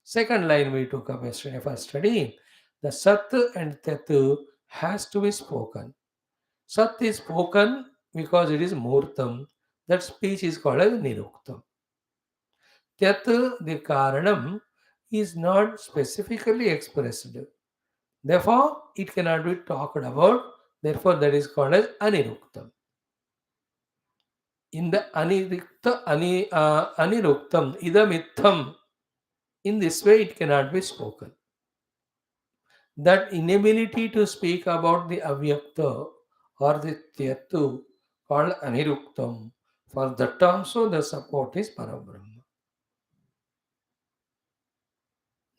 Second line we took up yesterday for study. The Sat and Tyatu has to be spoken. Sat is spoken because it is Murtam. That speech is called as Niruktam. Tyat, the Karanam, is not specifically expressed. Therefore, it cannot be talked about. Therefore, that is called as Aniruktam. In the Aniruktam, Idamitham, in this way it cannot be spoken. That inability to speak about the Avyakta or the Tyatu called Aniruktam, for that also the support is Parabrahma.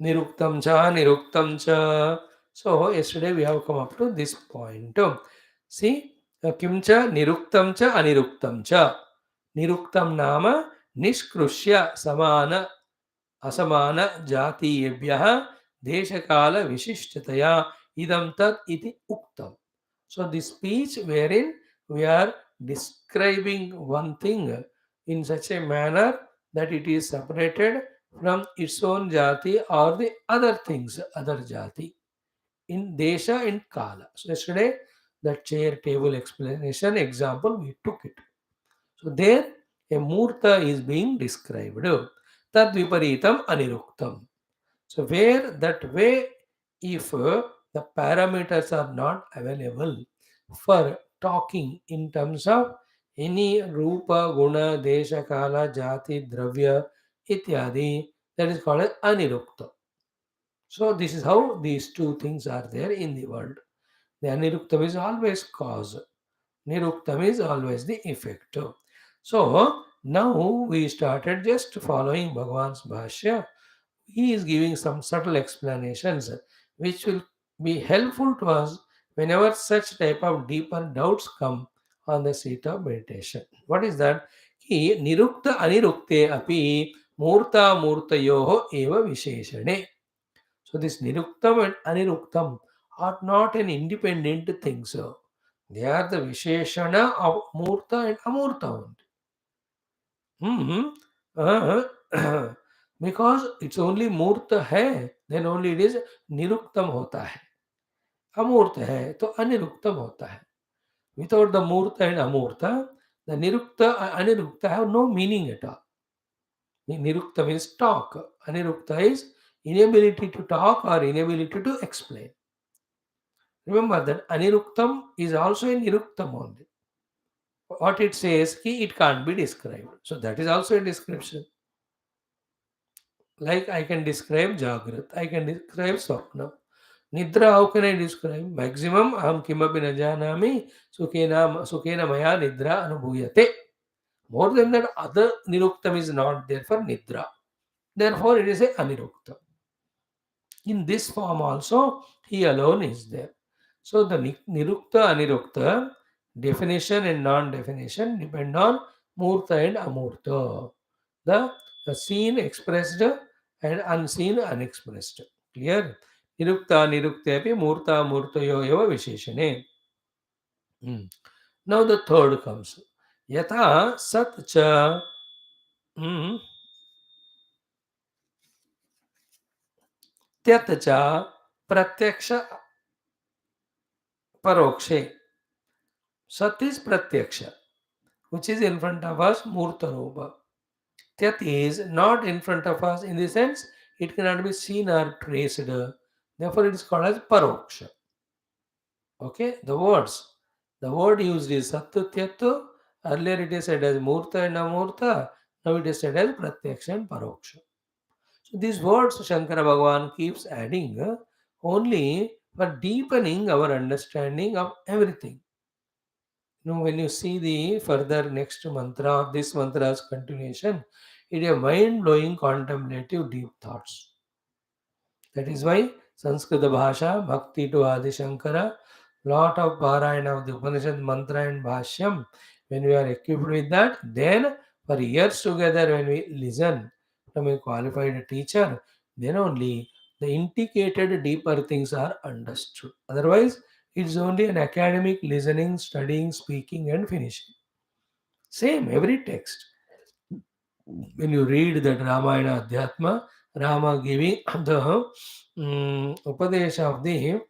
Niruktam cha, Niruktam cha. So yesterday we have come up to this point. See, kimcha Niruktam cha, Aniruktam cha. Niruktam nama Nishkrushya samana asamana jatiyebhyah deshakala vishishtaya idam tat iti uktam. So this speech wherein we are describing one thing in such a manner that it is separated from its own jati or the other things, other jati, in desha and kala. So yesterday, the chair table explanation example, we took it. So there, a murta is being described. Tad viparitam aniruktam. So where that way, if the parameters are not available for talking in terms of any rupa, guna, desha, kala, jati, dravya, ityadi, that is called as anirukta. So this is how these two things are there in the world. The aniruktam is always cause. Niruktam is always the effect. So now we started just following Bhagavan's Bhashya. He is giving some subtle explanations which will be helpful to us whenever such type of deeper doubts come on the seat of meditation. What is that? Ki nirukta anirukte api murta murtayoho eva visheshane. So this niruktam and aniruktam are not an independent thing. So They are the Visheshana of Murta and Amurta only. Hmm. Because it's only Murta hai, then only it is Niruktam hota hai. Amurta hai, to Aniruktam hota hai. Without the Murta and Amurta, the Nirukta and Anirukta have no meaning at all. Nirukta means talk. Anirukta is inability to talk or inability to explain. Remember that Aniruktam is also in Niruktam only. What it says, ki it can't be described. So that is also a description. Like I can describe Jagrat, I can describe Swapna. Nidra, how can I describe? Maximum, aham kimapi na janami, sukhena maya nidra anubhuyate. More than that, other Niruktam is not there for Nidra. Therefore, it is a Anirukta. In this form also, he alone is there. So the Nirukta, Anirukta, definition and non-definition depend on Murta and Amurta. The seen expressed and unseen unexpressed. Clear? Nirukta, Nirukta, Murta, Murtayo, Eva Visheshane. Hmm. Now the third comes. Yatha Sat Cha. Hmm. Tyat Cha Pratyaksha Parokshe. Sat is Pratyaksha, which is in front of us, Murtarupa. Tyat is not in front of us in the sense it cannot be seen or traced. Therefore, it is called as Paroksha. Okay, the words. The word used is Sattu Tyattu. Earlier it is said as Murta and Amurta. Now it is said as Pratyaksha and Paroksha. So these words Shankara Bhagavan keeps adding only for deepening our understanding of everything. When you see the further next mantra or this mantra's continuation, it is a mind-blowing contemplative deep thoughts. That is why Sanskrita Bhasha, Bhakti to Adi Shankara, lot of Parayana of the Upanishad mantra and Bhashyam, when we are equipped with that, then for years together when we listen from a qualified teacher, then only the indicated deeper things are understood. Otherwise, it's only an academic listening, studying, speaking, and finishing. Same, every text. When you read that Ramayana Adhyatma, Rama giving the Upadesha of the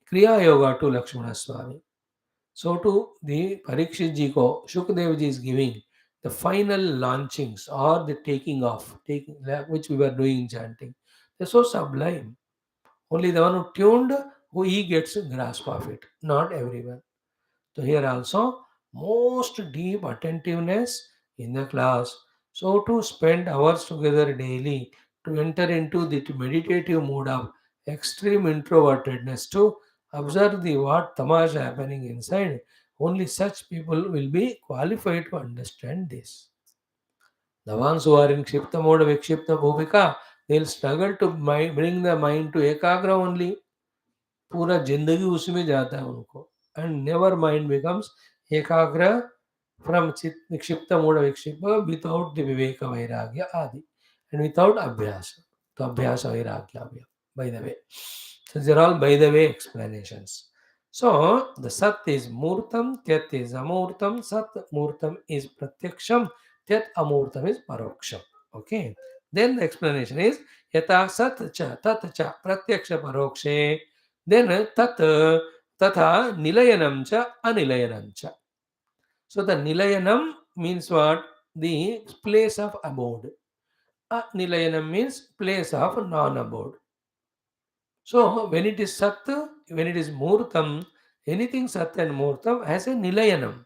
Kriya Yoga to Lakshmana Swami. So to the Parikshit ji ko, Shukdev ji is giving the final launchings or the taking off, which we were doing chanting. They're so sublime. Only the one who tuned, who he gets a grasp of it, not everyone. So here also, most deep attentiveness in the class. So to spend hours together daily, to enter into the meditative mood of extreme introvertedness, to observe the what tamasha happening inside, only such people will be qualified to understand this. The ones who are in Kshipta mode, Vikshipta Bhumika, they'll struggle to bring the mind to Ekagra only. पूरा जिंदगी उसी में जाता है उनको and never mind becomes एकाग्र from निक्षिप्त मूढ़ विक्षिप्त विदाउट द विवेक वैराग्य आदि एंड विदाउट अभ्यास तो अभ्यास वैराग्य by the way. So these are all by the way explanations. So the Sat is Murtam, Tyat is Amurtam, Sat Murtam is Pratyaksham, Tyat Amurtam is Paroksham. Okay. Then the explanation is Yata Sat Cha Tat Cha Pratyaksha Parokshe. Then Tat Tatha Nilayanam Cha Anilayanam Cha. So the Nilayanam means what? The place of abode. Nilayanam means place of non-abode. So when it is Sat, when it is Murtam, anything Sat and Murtam has a Nilayanam,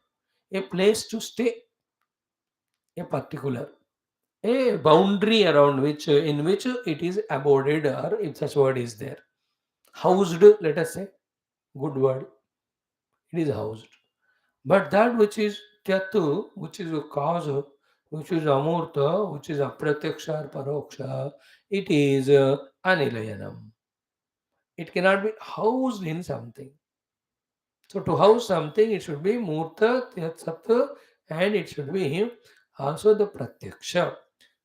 a place to stay, a particular, a boundary around which, in which it is aboded, or if such word is there. Housed, let us say, good word, it is housed. But that which is Tyatu, which is a cause, which is Amurta, which is Apratyaksha or Paroksha, it is Anilayanam. It cannot be housed in something. So to house something, it should be Murta, Sattva, and it should be also the Pratyaksha.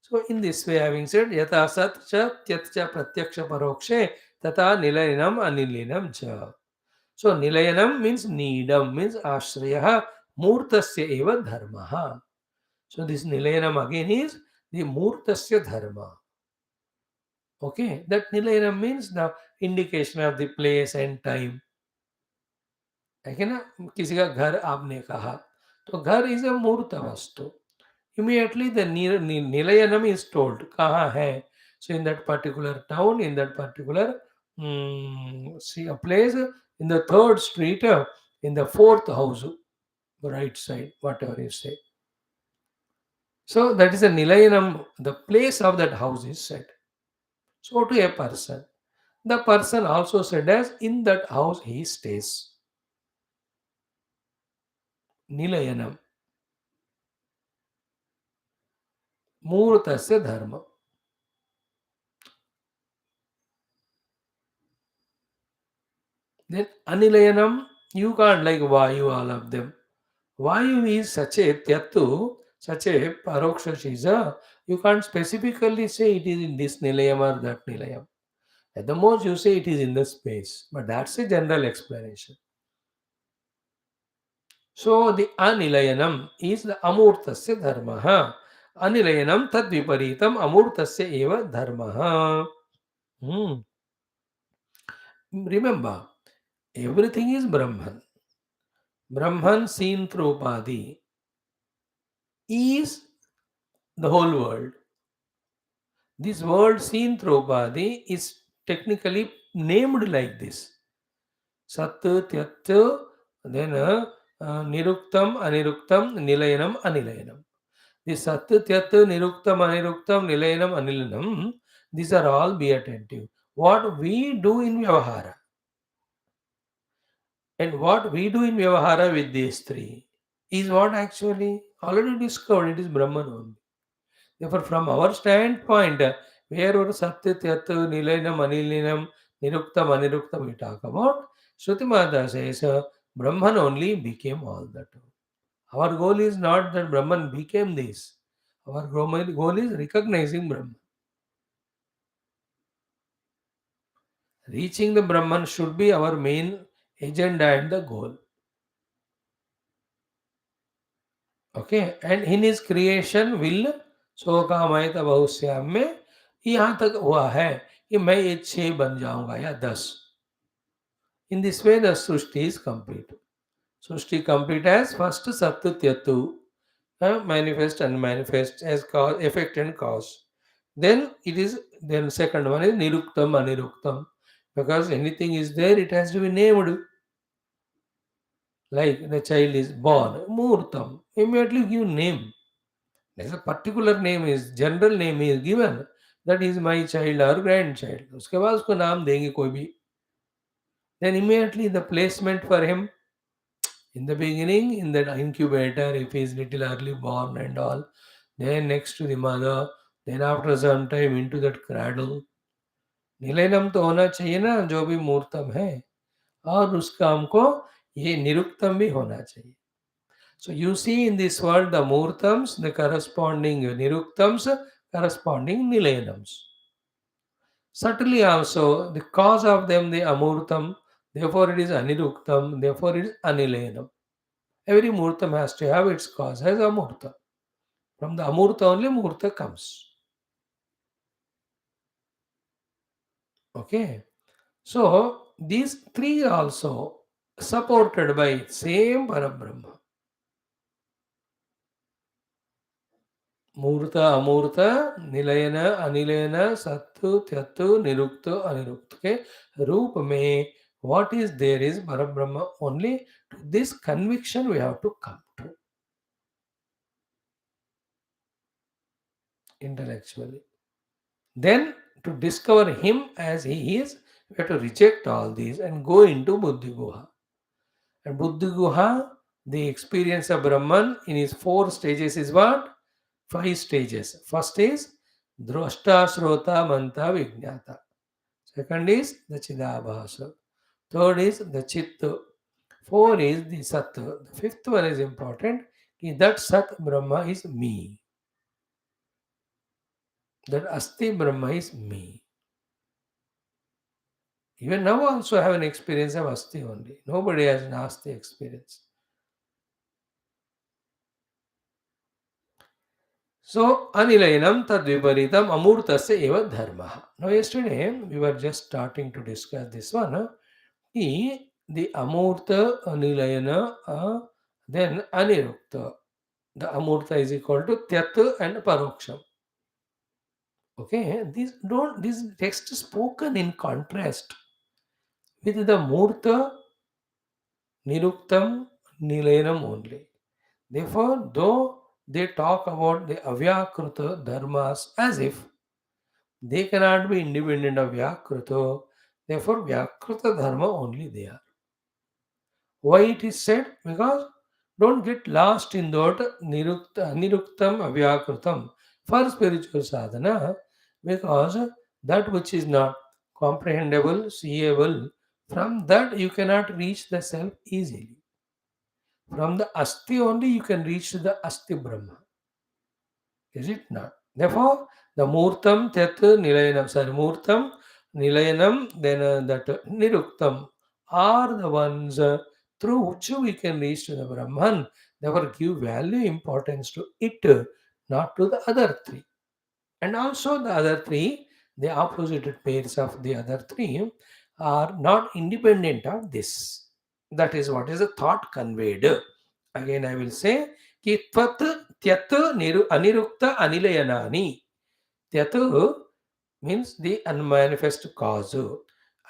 So in this way, having said, Yata Sat Cha Tyat Cha Pratyaksha Parokshe Tata Nilayanam Anilinam Cha. So Nilayanam means needam, means Ashrayaha Murtasya eva Dharmaha. So this Nilayanam again is the Murtasya Dharma. Okay, that Nilayanam means the indication of the place and time. है ना, किसी का घर आपने कहा तो घर is a मूर्त वस्तु. Immediately the Nilayanam is told कहाँ है. So in that particular town, in that particular see a place, in the third street, in the fourth house, right side, whatever you say. So that is a Nilayanam, the place of that house is said. So to a person, the person also said as in that house he stays. Nilayanam, Murtasya Dharma. Then Anilayanam, you can't like Vayu, all of them. Vayu is such a Tyatu, such a Paroksha Shiza, you can't specifically say it is in this Nilayam or that Nilayam. At the most, you say it is in the space, but that's a general explanation. So the Anilayanam is the Amurtasya Dharmaha. Anilayanam tad viparitam Amurtasya eva Dharmaha. Hmm. Remember, everything is Brahman. Brahman seen through Padi is the whole world. This world seen through Padi is technically named like this. Sat, Tyat, then Niruktam, Aniruktam, Nilayanam, Anilayanam. This Sat, Tyat, Niruktam, Aniruktam, Nilayanam, Anilayanam, these are all be attentive. What we do in Vyavahara and what we do in Vyavahara with these three is what actually already discovered. It is Brahman only. Therefore, from our standpoint, wherever Satya, Tyatya, Nilayanam, Anilinam, Niruktam, Aniruktam we talk about, Shruti Mata says Brahman only became all that. Our goal is not that Brahman became this. Our goal is recognizing Brahman. Reaching the Brahman should be our main agenda and the goal. Okay, and in his creation will सो कामायत बहुश्याम में यहाँ तक हुआ है कि मैं ये 6 बन जाऊंगा या 10. In this way, the Srushti is complete. Srushti complete as first Sattu Tyatu, manifest and manifest as cause, effect and cause. Then second one is Niruktam Aniruktam. Because anything is there, it has to be named. Like the child is born, Murtam. Immediately give name. There's a particular name is, general name is given. That is my child or grandchild. उसके बाद उसको नाम देंगे कोई भी. Then immediately the placement for him in the beginning in that incubator, if he is little early born and all, then next to the mother, then after some time into that cradle. निलयनम तो होना चाहिए ना जो भी मूर्तम है और उसका हमको ये निरुक्तम भी होना चाहिए. So you see in this world the murtams, the corresponding niruktams, corresponding nilayanams. Certainly also the cause of them the amurtam, therefore it is aniruktam, therefore it is anilayanam. Every murtam has to have its cause as amurta. From the amurta only murta comes. Okay. So these three also supported by same Parabrahma. मूर्त अमूर्त निलयन अनिलयन सत्तु त्यत्तु निरुक्त अनिरुक्त के रूप में what is there is Parabrahma only. To this conviction we have to come to intellectually. Then to discover him as he is, we have to reject all these and go into Buddhi Guha. And Buddhi Guha, the experience of Brahman in his 4 stages is what? 5 stages. First is Drashta, Shrota, Manta, Vijnata. Second is the Chidabhasa. Third is the Chit. 4 is the Sat. The fifth one is important. That Sat Brahma is me. That Asti Brahma is me. Even now also I have an experience of asti only. Nobody has an asti experience. So, anilayanam tadviparitam amurtasya eva dharma. Now, yesterday we were just starting to discuss this one. The amurta, anilayana, then anirukta. The amurta is equal to tyat and paroksham. Okay, this text is spoken in contrast with the murta, niruktam, nilayanam only. Therefore, though they talk about the avyakruta dharmas as if they cannot be independent of Vyakruto. Therefore, Vyakruta Dharma only they are. Why it is said? Because don't get lost in that Niruktam Avyakrutam for spiritual sadhana, because that which is not comprehensible, seeable, from that you cannot reach the self easily. From the Asti only you can reach to the Asti Brahma. Is it not? Therefore, the Murtam Tat Nilayanam, sorry, Murtam Nilayanam, then that Niruktam are the ones through which we can reach to the Brahman. Therefore, give value importance to it, not to the other three. And also, the other three, the opposite pairs of the other three, are not independent of this. That is what is the thought conveyed. Again, I will say, कि त्वत् त्यत् anirukta anilayanani. Tyat means the unmanifest cause.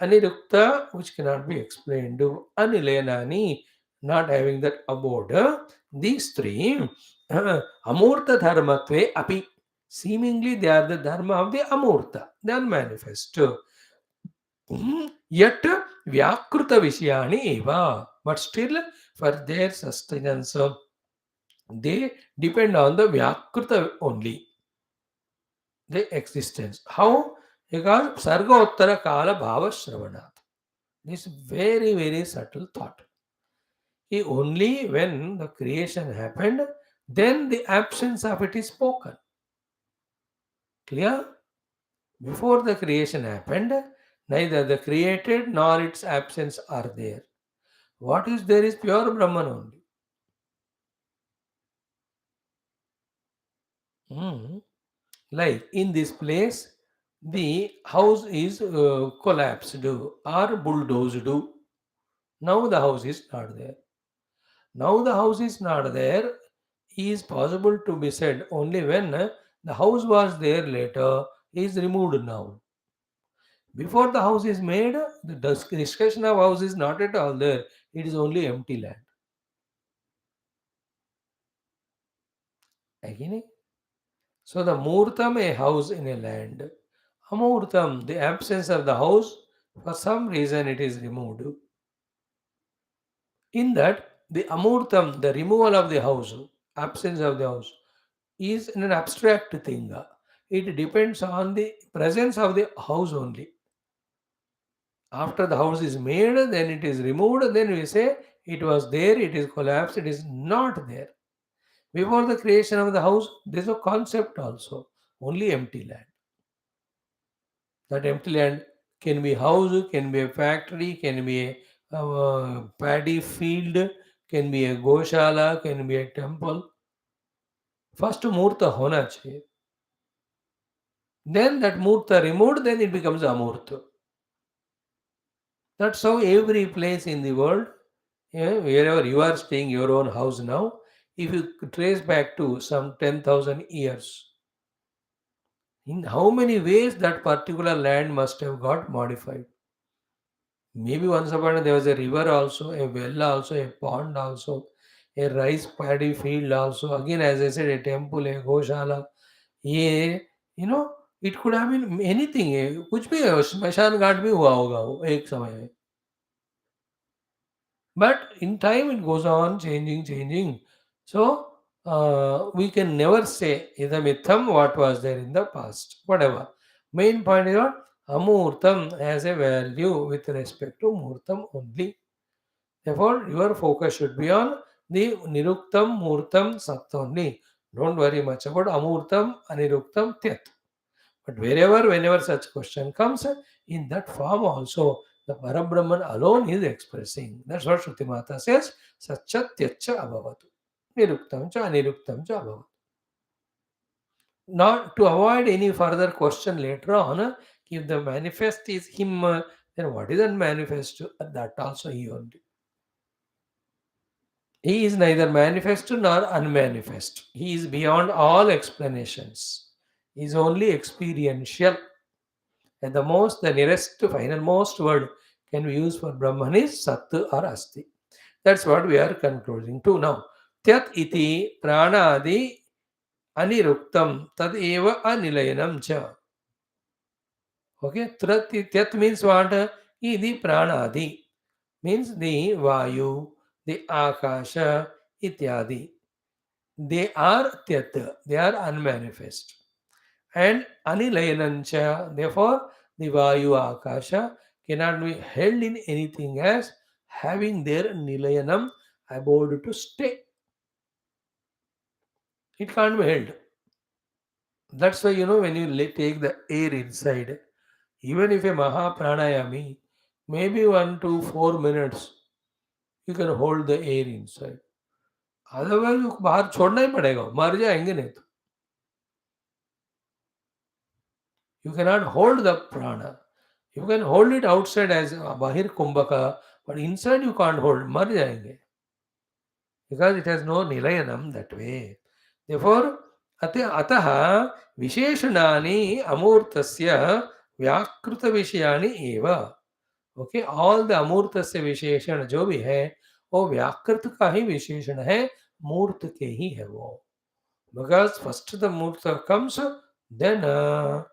Anirukta, which cannot be explained. Anilayanani, not having that abode. These three, amurta dharmatve api. Seemingly, they are the dharma of the amurta, the unmanifest. Yet, vyakruta vishayani eva. But still, for their sustenance, they depend on the vyakruta only, the existence. How? Because sarga uttara kala bhava shravanat. This very, very subtle thought. Only when the creation happened, then the absence of it is spoken. Clear? Before the creation happened, neither the created nor its absence are there. What is there is pure Brahman only. Hmm. Like in this place, the house is collapsed or bulldozed. Now the house is not there. Now the house is not there is possible to be said only when the house was there later is removed now. Before the house is made, the discussion of house is not at all there. It is only empty land. Again, so the Murtam, a house in a land. Amurtam, the absence of the house, for some reason it is removed. In that, the Amurtam, the removal of the house, absence of the house, is an abstract thing. It depends on the presence of the house only. After the house is made, then it is removed, then we say it was there, it is collapsed, it is not there. Before the creation of the house, there is a concept also, only empty land. That empty land can be house, can be a factory, can be a paddy field, can be a goshala, can be a temple. First murta hona chahiye. Then that murta removed, then it becomes amurta. That's how every place in the world, wherever you are staying your own house now, if you trace back to some 10,000 years, in how many ways that particular land must have got modified. Maybe once upon a time there was a river also, a well also, a pond also, a rice paddy field also. Again, as I said, a temple, a goshala, a, you know, it could have been anything. कुछ भी स्मशान घाट भी हुआ होगा वो एक समय में. But in time it goes on changing, changing. So we can never say idamitham what was there in the past. Whatever. Main point is what? Amurtam has a value with respect to Murtam only. Therefore, your focus should be on the Niruktam, Murtam, Sat only. Don't worry much about Amurtam, Aniruktam, Tyat. But wherever, whenever such question comes, in that form also, The Parabrahman alone is expressing. That's what Shruti Mata says. Satchatyacha abhavatu. Niruktam cha aniruktam cha abhavatu. Not to avoid any further question later on, if the manifest is him, then what is that manifest? That also he only. He is neither manifest nor unmanifest. He is beyond all explanations. He is only experiential. At the most, the nearest final most word can be used for Brahman is Sat or Asti. That's what we are concluding to now. Tyat iti pranadi aniruktam tad eva anilayanam cha. Okay, tyat means what? Idi pranadi means the vayu, the akasha, ityadi. They are tyat, they are unmanifest. And anilayanancha, therefore, the vayu akasha cannot be held in anything as having their nilayanam abode to stay. It can't be held. That's why, when you take the air inside, even if a Maha Pranayami, maybe 1 to 4 minutes, you can hold the air inside. Otherwise, you बाहर छोड़ना ही पड़ेगा, मर जाएंगे नहीं तो. You cannot hold the prana. You can hold it outside as Bahir Kumbhaka, but inside you can't hold, मर जाएंगे. Because it has no nilayanam that way. Therefore, atah visheshanani amurtasya व्याकृत विषयानि एव. ओके, ऑल द अमूर्त से विशेषण जो भी है वो व्याकृत का ही विशेषण है, मूर्त के ही है वो. बिकॉज फर्स्ट द मूर्त comes, then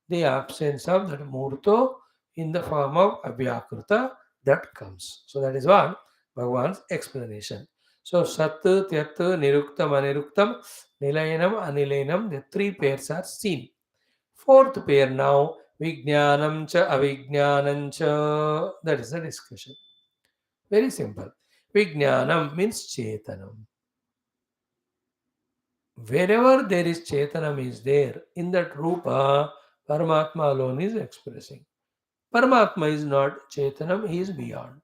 the absence of that murto in the form of avyakrita that comes. So that is what Bhagavan's explanation. So Sat, Tyat, Niruktam, Aniruktam, Nilayanam, Anilayanam, the three pairs are seen. Fourth pair now, Vijnanam cha Avijnanam cha. That is the discussion. Very simple. Vijnanam means Chetanam. Wherever there is Chetanam is there, in that Rupa, Paramatma alone is expressing. Paramatma is not Chetanam, he is beyond.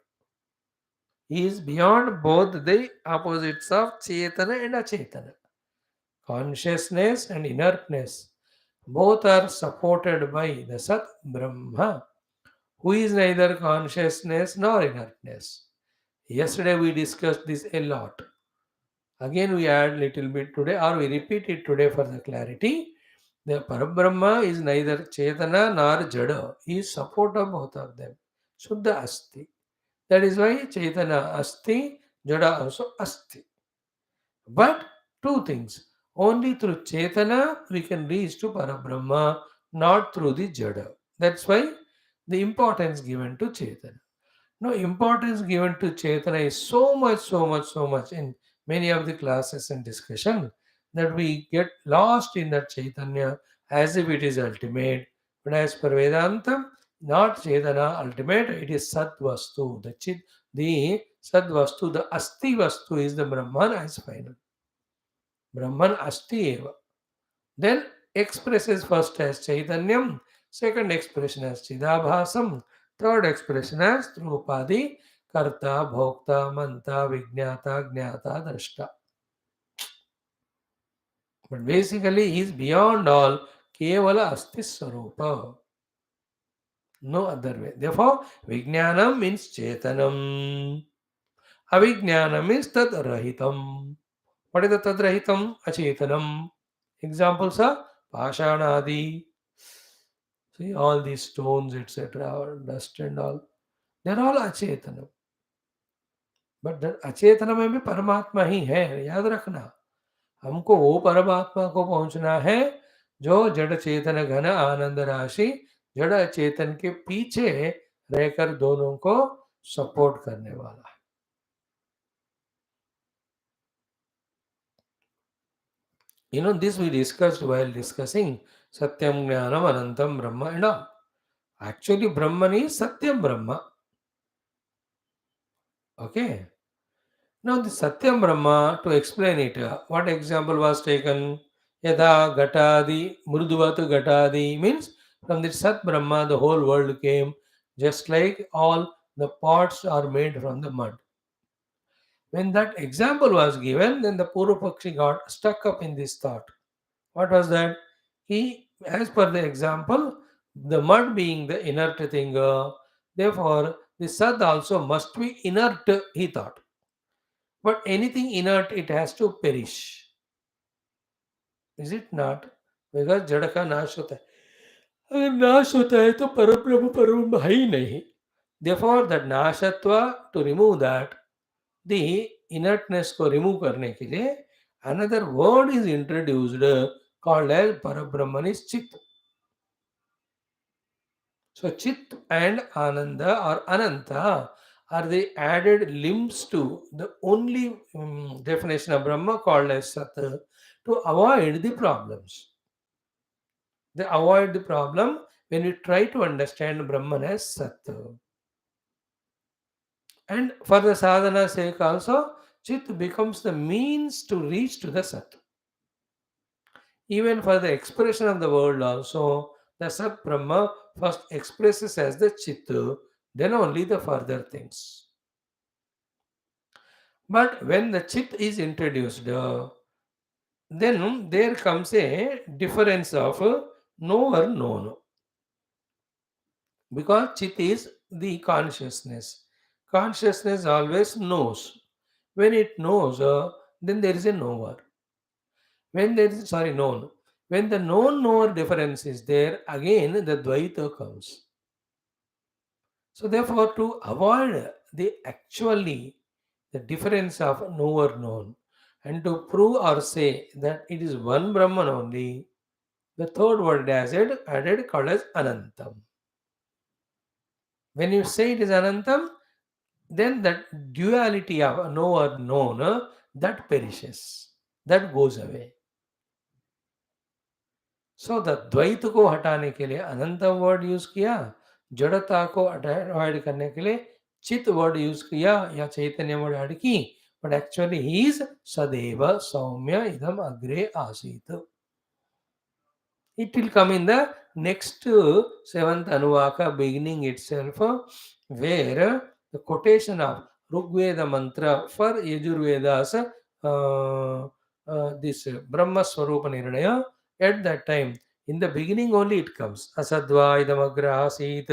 He is beyond both the opposites of Chetana and Achetana. Consciousness and inertness. Both are supported by the Sat Brahma, who is neither consciousness nor inertness. Yesterday we discussed this a lot. Again we add little bit today, or we repeat it today for the clarity. The Parabrahma is neither Chetana nor Jada. He is support of both of them. Shuddha Asti. That is why Chaitanya Asti, Jada also Asti. But two things. Only through Chaitanya we can reach to Parabrahma, not through the Jada. That's why the importance given to Chaitanya. No, importance given to Chaitanya is so much, so much, so much in many of the classes and discussion that we get lost in that Chaitanya as if it is ultimate. But as per Vedanta, not Chaitanya ultimate, it is Sat Vastu. The Sat Vastu, the Asti Vastu is the Brahman as final. Brahman Asti Eva. Then expresses first as Chaitanyam, second expression as Chidabhasam, third expression as Drupadi, Karta, Bhokta, Manta, Vijnata, Jnata, Drashta. But basically he is beyond all, Kevala Asti Sarupa. No other way. Therefore, Vijnanam means Chetanam. Avijnanam means Tad Rahitam. What is the Tad Rahitam? Achetanam. Examples are Pashanadi. See, all these stones, etc., dust and all, they're all Achetana. But अचेतन में भी परमात्मा ही है, याद रखना. हमको वो परमात्मा को पहुंचना है जो जड़ चेतन घन आनंद राशि जड़ चेतन के पीछे रहकर दोनों को सपोर्ट करने वाला है. This we discussed while discussing Satyam Jnanam Anantam Brahma and all. Actually, Brahman is Satyam Brahma. Okay. Now, the Satyam Brahma, to explain it, what example was taken? Yada Gatadi, Murduvatu Gatadi means from the Sat Brahma the whole world came. just like all the pots are made from the mud. When that example was given, then the Purupakshi got stuck up in this thought. What was that? He, as per the example, the mud being the inert thing, therefore the Sat also must be inert, he thought. But anything inert, it has to perish. Is it not? Because जड़ का नाश होता है. अगर नाश होता है तो परब्रह्म परब्रह्म है ही नहीं. Therefore, that नाशत्वा, to remove that, the inertness को remove करने के लिए another word is introduced called as Parabrahman is Chit. So Chit and Ananda or Ananta are the added limbs to the only definition of Brahma called as Sat to avoid the problems. They avoid the problem when we try to understand Brahman as Sat. And for the sadhana sake also, Chit becomes the means to reach to the Sat. Even for the expression of the world also, the Sat Brahma first expresses as the Chit, then only the further things. But when the Chit is introduced, then there comes a difference of knower known. Because Chit is the consciousness. Consciousness always knows. When it knows, then there is a knower. When there is, sorry, known. When the known knower difference is there, again the Dvaita comes. So therefore, to avoid the actually the difference of knower known, and to prove or say that it is one Brahman only, the third word is added called as Anantam. When you say it is Anantam, then that duality of knower known that perishes, that goes away. So the द्वैत को हटाने के लिए अनंत word use किया, जड़ता को avoid करने के लिए चित वर्ड यूज किया या चैतन्य वर्ड ऐड की, बट एक्चुअली ही इज सदैव सौम्य इदम अग्रे आसीत. It will come in the next seventh Anuvaka beginning itself, where the quotation of Rigveda mantra for Yajurveda's this Brahma Swarupa Nirnaya, at that time, in the beginning only it comes. Asadva idamagra asit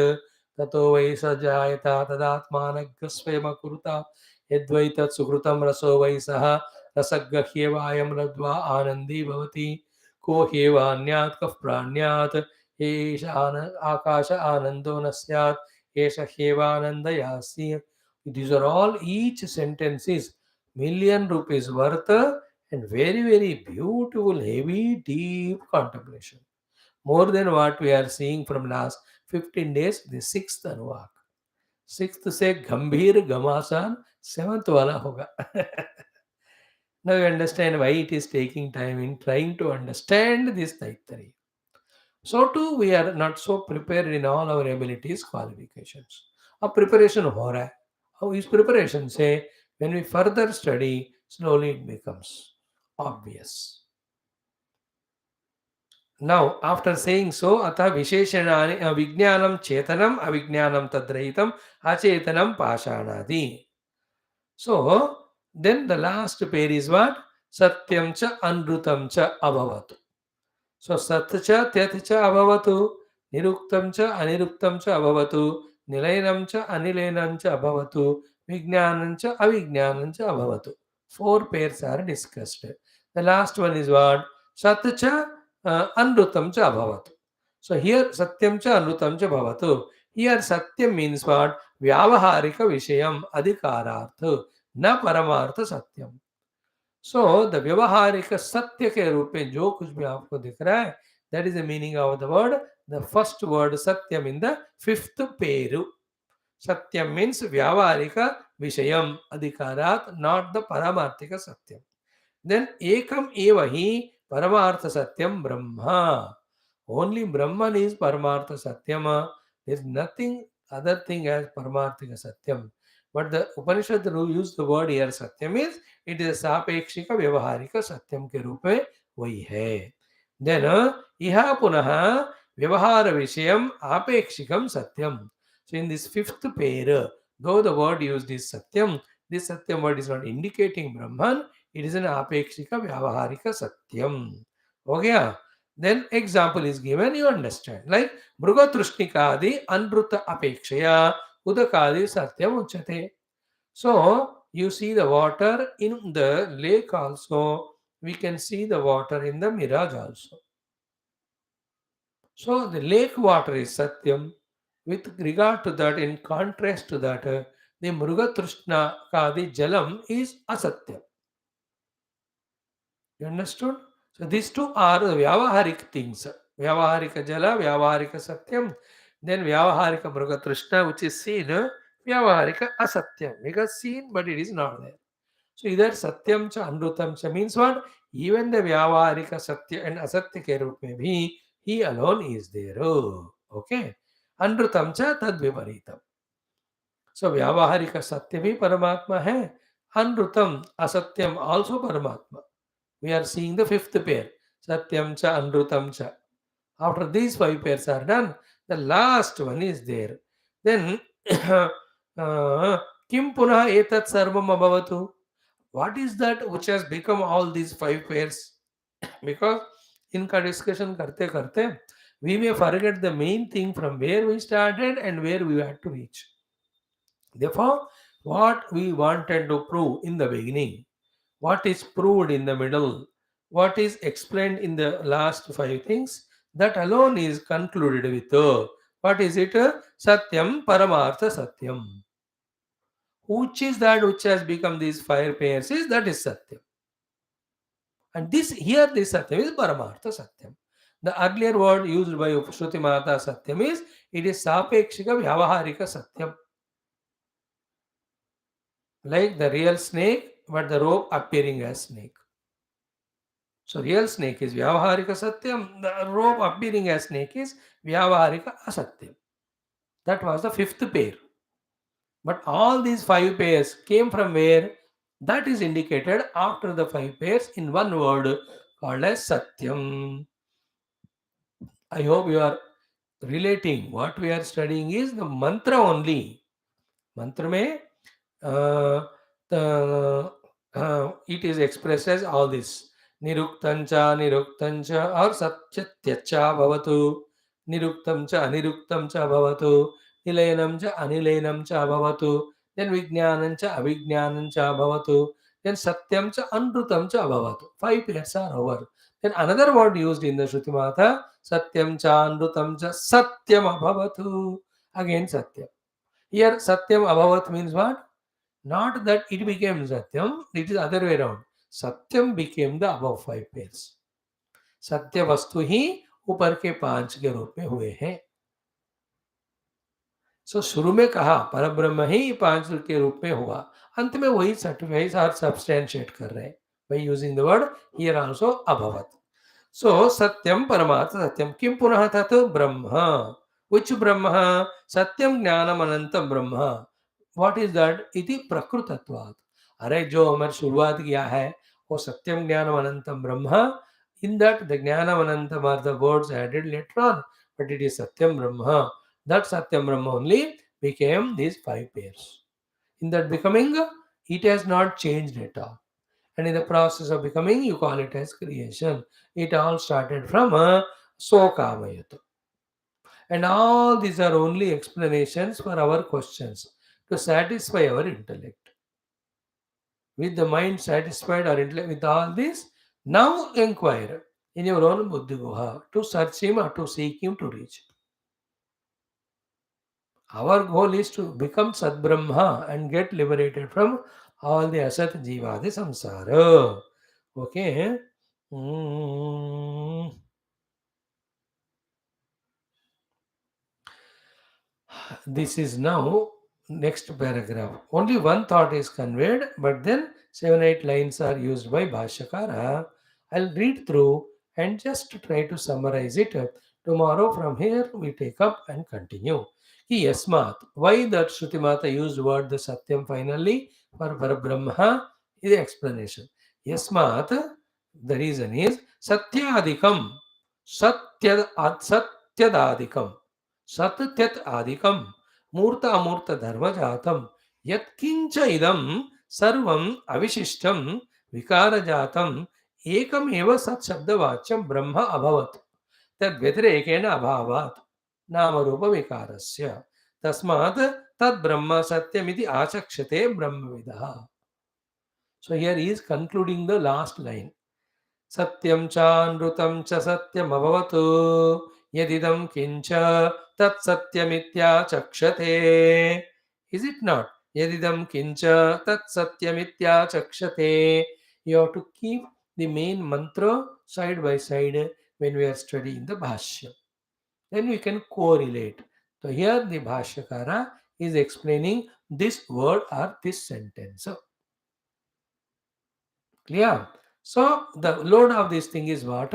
tato vai sajayata tadatmanagasvema kuruta yadvaitat sukrutam raso vai saha rasaggahyeva ayam ladva anandi bhavati को ह्येवान्यात् कः प्राण्यात् एष आकाश आनंदो न स्यात् एष ह्येवानन्दयासि. These are all, each sentence is million rupees worth and very very beautiful, heavy, deep contemplation. More than what we are seeing from last 15 days, the sixth Anuvak. Sixth से गंभीर घमासान, seventh वाला होगा. Now you understand why it is taking time in trying to understand this Taittiriya. So too we are not so prepared in all our abilities, qualifications. अब preparation हो रहा है. How is preparation? Say, when we further study, slowly it becomes obvious. Now, after saying so, अतः विशेषणानि विज्ञानं चेतनम् अविज्ञानं तद्रहितम् अचेतनं पाषाणादि. So, then the last pair is what? Satyam cha anrutam cha abhavatu. So, sat cha tyat cha abhavatu, niruktam cha aniruktam cha abhavatu, nilayanam cha anilayanam cha abhavatu, vijnanam cha avijnanam cha abhavatu. Four pairs are discussed. The last one is what? Sat cha anrutam cha abhavatu. So, here satyam cha anrutam cha bhavatu. Here satyam means what? Vyavaharika vishayam adhikarartha. न परमार्थ सत्यम. So the व्यवहारिक सत्य के रूप में जो कुछ भी आपको दिख रहा है, that is the meaning of the word, the first word satyam in the fifth पेरु. Satyam means vyavaharika vishayam adhikarat, not the paramarthika satyam. Then ekam eva hi paramartha satyam Brahma. Only Brahman is paramartha satyam. There is nothing other thing as paramarthika satyam. But the Upanishad use the word here Satyam is, it is Sapekshika Vyavaharika Satyam के रूप में वही है. Then इहा पुनः व्यवहार विषयम आपेक्षिकम सत्यम. So in this fifth pair, though the word used is Satyam, this Satyam word is not indicating Brahman, it is an Apekshika Vyavaharika Satyam. Okay? Then example is given, you understand. Like Mrugatrushnikadi Anruta Apekshaya Udakadi Satyam Uchate. So you see the water in the lake also, we can see the water in the mirage also. So the lake water is Satyam. With regard to that, in contrast to that, the Mrugatrishna Kadi Jalam is Asatyam. You understood? So these two are the Vyavaharik things. Vyavaharika Jala, Vyavaharika Satyam. Then Vyavaharika Mrugatrishna, which is seen, Vyavaharika Asatyam. Because seen, but it is not there. So either Satyam cha Anrutam cha means what? Even the Vyavaharika Satya and Asatya ke roop mein bhi, he alone is there. Oh, okay. Anrutam cha tad viparitam. So Vyavaharika Satya bhi Paramatma hai. Anrutam, Asatyam also Paramatma. We are seeing the fifth pair. Satyam cha Anrutam cha. After these five pairs are done, the last one is there. Then Kim punah etat sarvam abhavatu? What is that which has become all these five pairs? Because इनका discussion करते करते we may forget the main thing from where we started and where we had to reach. Therefore, what we wanted to prove in the beginning, what is proved in the middle, what is explained in the last five things, that alone is concluded with what is it? Satyam Paramartha Satyam. Which is that which has become these five pairs is that is Satyam. And this here, this Satyam is Paramartha Satyam. The earlier word used by Shruti Mata Satyam is it is Sapekshika Vyavaharika Satyam. Like the real snake, but the rope appearing as snake. So real snake is Vyavaharika Satyam, the rope appearing as snake is Vyavaharika Asatyam. That was the fifth pair. But all these five pairs came from where? That is indicated after the five pairs in one word called as Satyam. I hope you are relating. What we are studying is the mantra only. Mantra mein the, it is expressed as all this. Niruktancha or satyatyacha bhavatu. Niruktamcha aniruktamcha bhavatu. Nilayanamcha anilayanamcha bhavatu. Then vijnanancha avijnanancha bhavatu. Then satyamcha anrutamcha bhavatu. Five pairs are over. Then another word used in the Shruti Mata, Satyam cha Anrutam cha Satyam Abhavatu. Again Satyam. Here Satyam Abhavat means what? Not that it became Satyam, it is other way around. Satyam became the above five pairs. सत्य वस्तु ही ऊपर के पांच के रूप में हुए हैं. सो शुरू में कहा परब्रह्म ही पांच के रूप में हुआ, अंत में वही सर्टिफाइज और सब्सटेंशिएट कर रहे हैं by using the word here also abhavat. So satyam paramartha satyam kim punah tat brahma. Which brahma? Satyam jnanam anantam brahma. What is that? Iti prakrutatvat. अरे जो हमारे शुरुआत किया है वो सत्यम ज्ञानम अनंतम ब्रह्म. In that the jnanam anantam are the words added later on, but it is satyam brahma. That satyam brahma only became these five pairs. In that becoming, it has not changed at all. And in the process of becoming, you call it as creation. It all started from a Sokamayata. And all these are only explanations for our questions to satisfy our intellect. With the mind satisfied or intellect with all this, now inquire in your own buddhi guha to search him or to seek him to reach. Our goal is to become Sadbrahma and get liberated from all the Asat Jivadi Samsara. Okay? Mm. This is now next paragraph. Only one thought is conveyed, but then 7-8 lines are used by Bhashyakara. I'll read through and just try to summarize it. Tomorrow from here we take up and continue. Ki Yasmat. Why that Shrutimata used word the Satyam finally for Parabrahma is the explanation. Yasmat, the reason is Satyadikam. Satyadadikam. Satyat adikam. मूर्त अमूर्त धर्म जातम यत्किंच इदम सर्वम अविशिष्टम विकार जातम एकमेव सत्शब्दवाच्यम ब्रह्म अभवत् तद्व्यतिरेकेण अभावात् नामरूप विकारस्य तस्मात् तद्ब्रह्म सत्यमिति आचक्षते ब्रह्मविदः. So here he is concluding the last line. Satyam cha nrutam cha satyam abhavatu yadidam kincha tat satyamitya chakshate. Is it not? Yadidam kincha tat satyamitya chakshate. You have to keep the main mantra side by side when we are studying the Bhashyam. Then we can correlate. So here the Bhashyakara is explaining this word or this sentence. So, clear? So the load of this thing is what?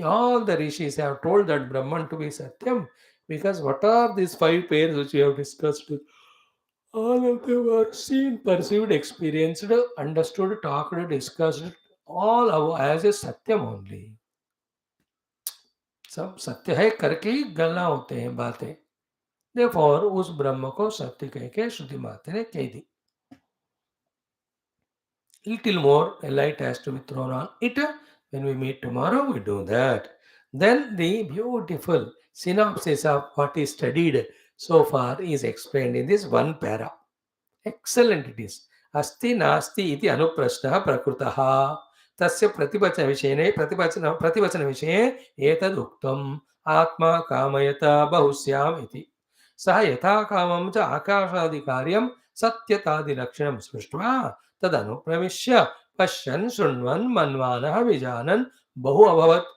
All the rishis have told that Brahman to be Satyam because what are these five pairs which we have discussed? All of them are seen, perceived, experienced, understood, talked, discussed, as a Satyam only. सब सत्य है करके ही गलना होते हैं बातें. Therefore उस ब्रह्म को सत्य कह के श्रुति माता ने कह दी. Little more light has to be thrown on it. When we meet tomorrow, we do that. Then the beautiful synopsis of what is studied so far is explained in this one para. Excellent it is. Asti nasti iti anuprashnah prakrutah. तस्य प्रतिवचन विषये प्रतिवचन विषये एतद् उक्तम् आत्मा कामयत बहुस्याम् इति सः यथा कामं च आकाशादिकार्यं सत्यतादिलक्षणं सृष्ट्वा तदनुप्रविश्य पश्यन् शृण्वन् मन्वानः विजानन् बहु अभवत्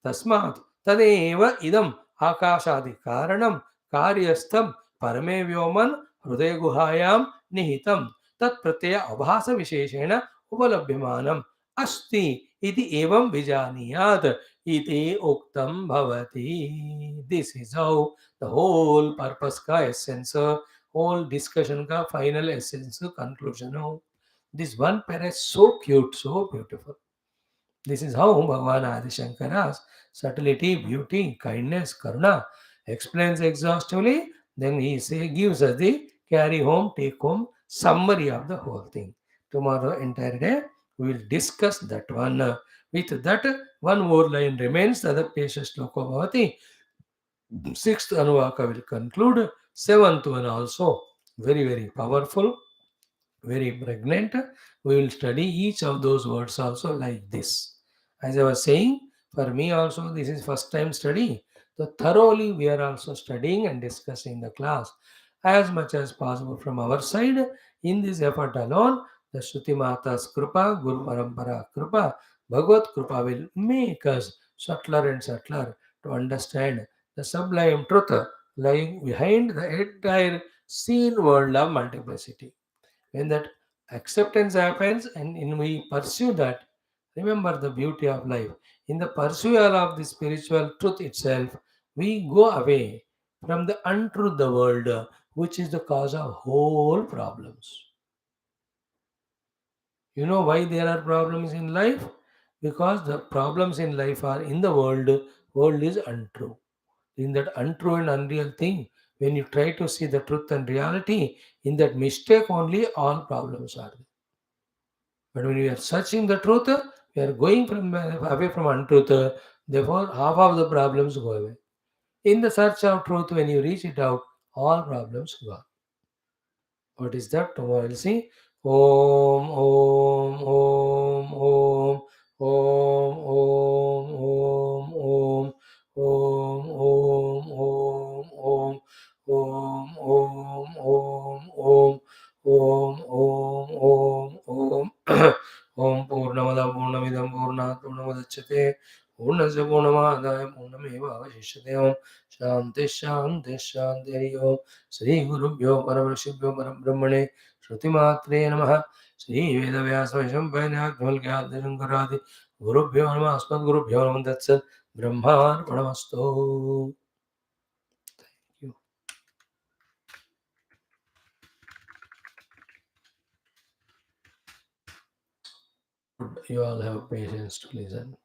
तस्मात् तदेव इदम् आकाशादिकारणं कार्यस्थं परमे व्योमन् हृदयगुहायां निहितं तत्प्रत्यय अभासविशेषेण उपलभ्यमानम् अस्ति इति एवं विजानीयात् इति उक्तं भवति. This is how the whole purpose का essence, whole discussion का final essence conclusion हो. This one para is so cute, so beautiful. This is how Bhagavan Adi Shankara's subtlety, beauty, kindness, karuna explains exhaustively. Then gives us the carry home, take home summary of the whole thing. Tomorrow, entire day, we will discuss that one. With that, one more line remains. The other pages Shloka Bhavati. Sixth Anuvaka will conclude. Seventh one also very, very powerful, very pregnant. We will study each of those words also like this. As I was saying, for me also this is first time study. So thoroughly we are also studying and discussing the class as much as possible from our side. In this effort alone, the Shruti Mata's Kripa, Guru Parampara Kripa, Bhagavad Kripa will make us subtler and subtler to understand the sublime truth lying behind the entire seen world of multiplicity. When that acceptance happens and we pursue that, remember the beauty of life. In the pursuit of the spiritual truth itself, we go away from the untruth of the world, which is the cause of whole problems. You know why there are problems in life? Because the problems in life are in the world. World is untrue. In that untrue and unreal thing, when you try to see the truth and reality, in that mistake only all problems are there. But when we are searching the truth, we are going from away from untruth. Therefore, half of the problems go away. In the search of truth, when you reach it out, all problems go. What is that? Tomorrow we'll see. Om, Om, Om, Om, Om, Om, Om, Om, Om, Om, Om, Om, Om, Om, Om, Om, Om, Om, Om. Om Purnamada Purnamidam Purnat Purnamudachyate Purnasya Purnamadaya Purnameva Avashishyate Om Shanti Shanti Shanti Hari Om Shri Guru Bhyo Paramashibhyo Param Brahmane Shruti Matre Namaha Shri Veda Vyasa Vaishampayana Kvalkya Shankaradi Guru Bhyo Nama Asmad Guru Bhyo Nama Tatsat Brahman Pranamastu. You you all have patience to listen.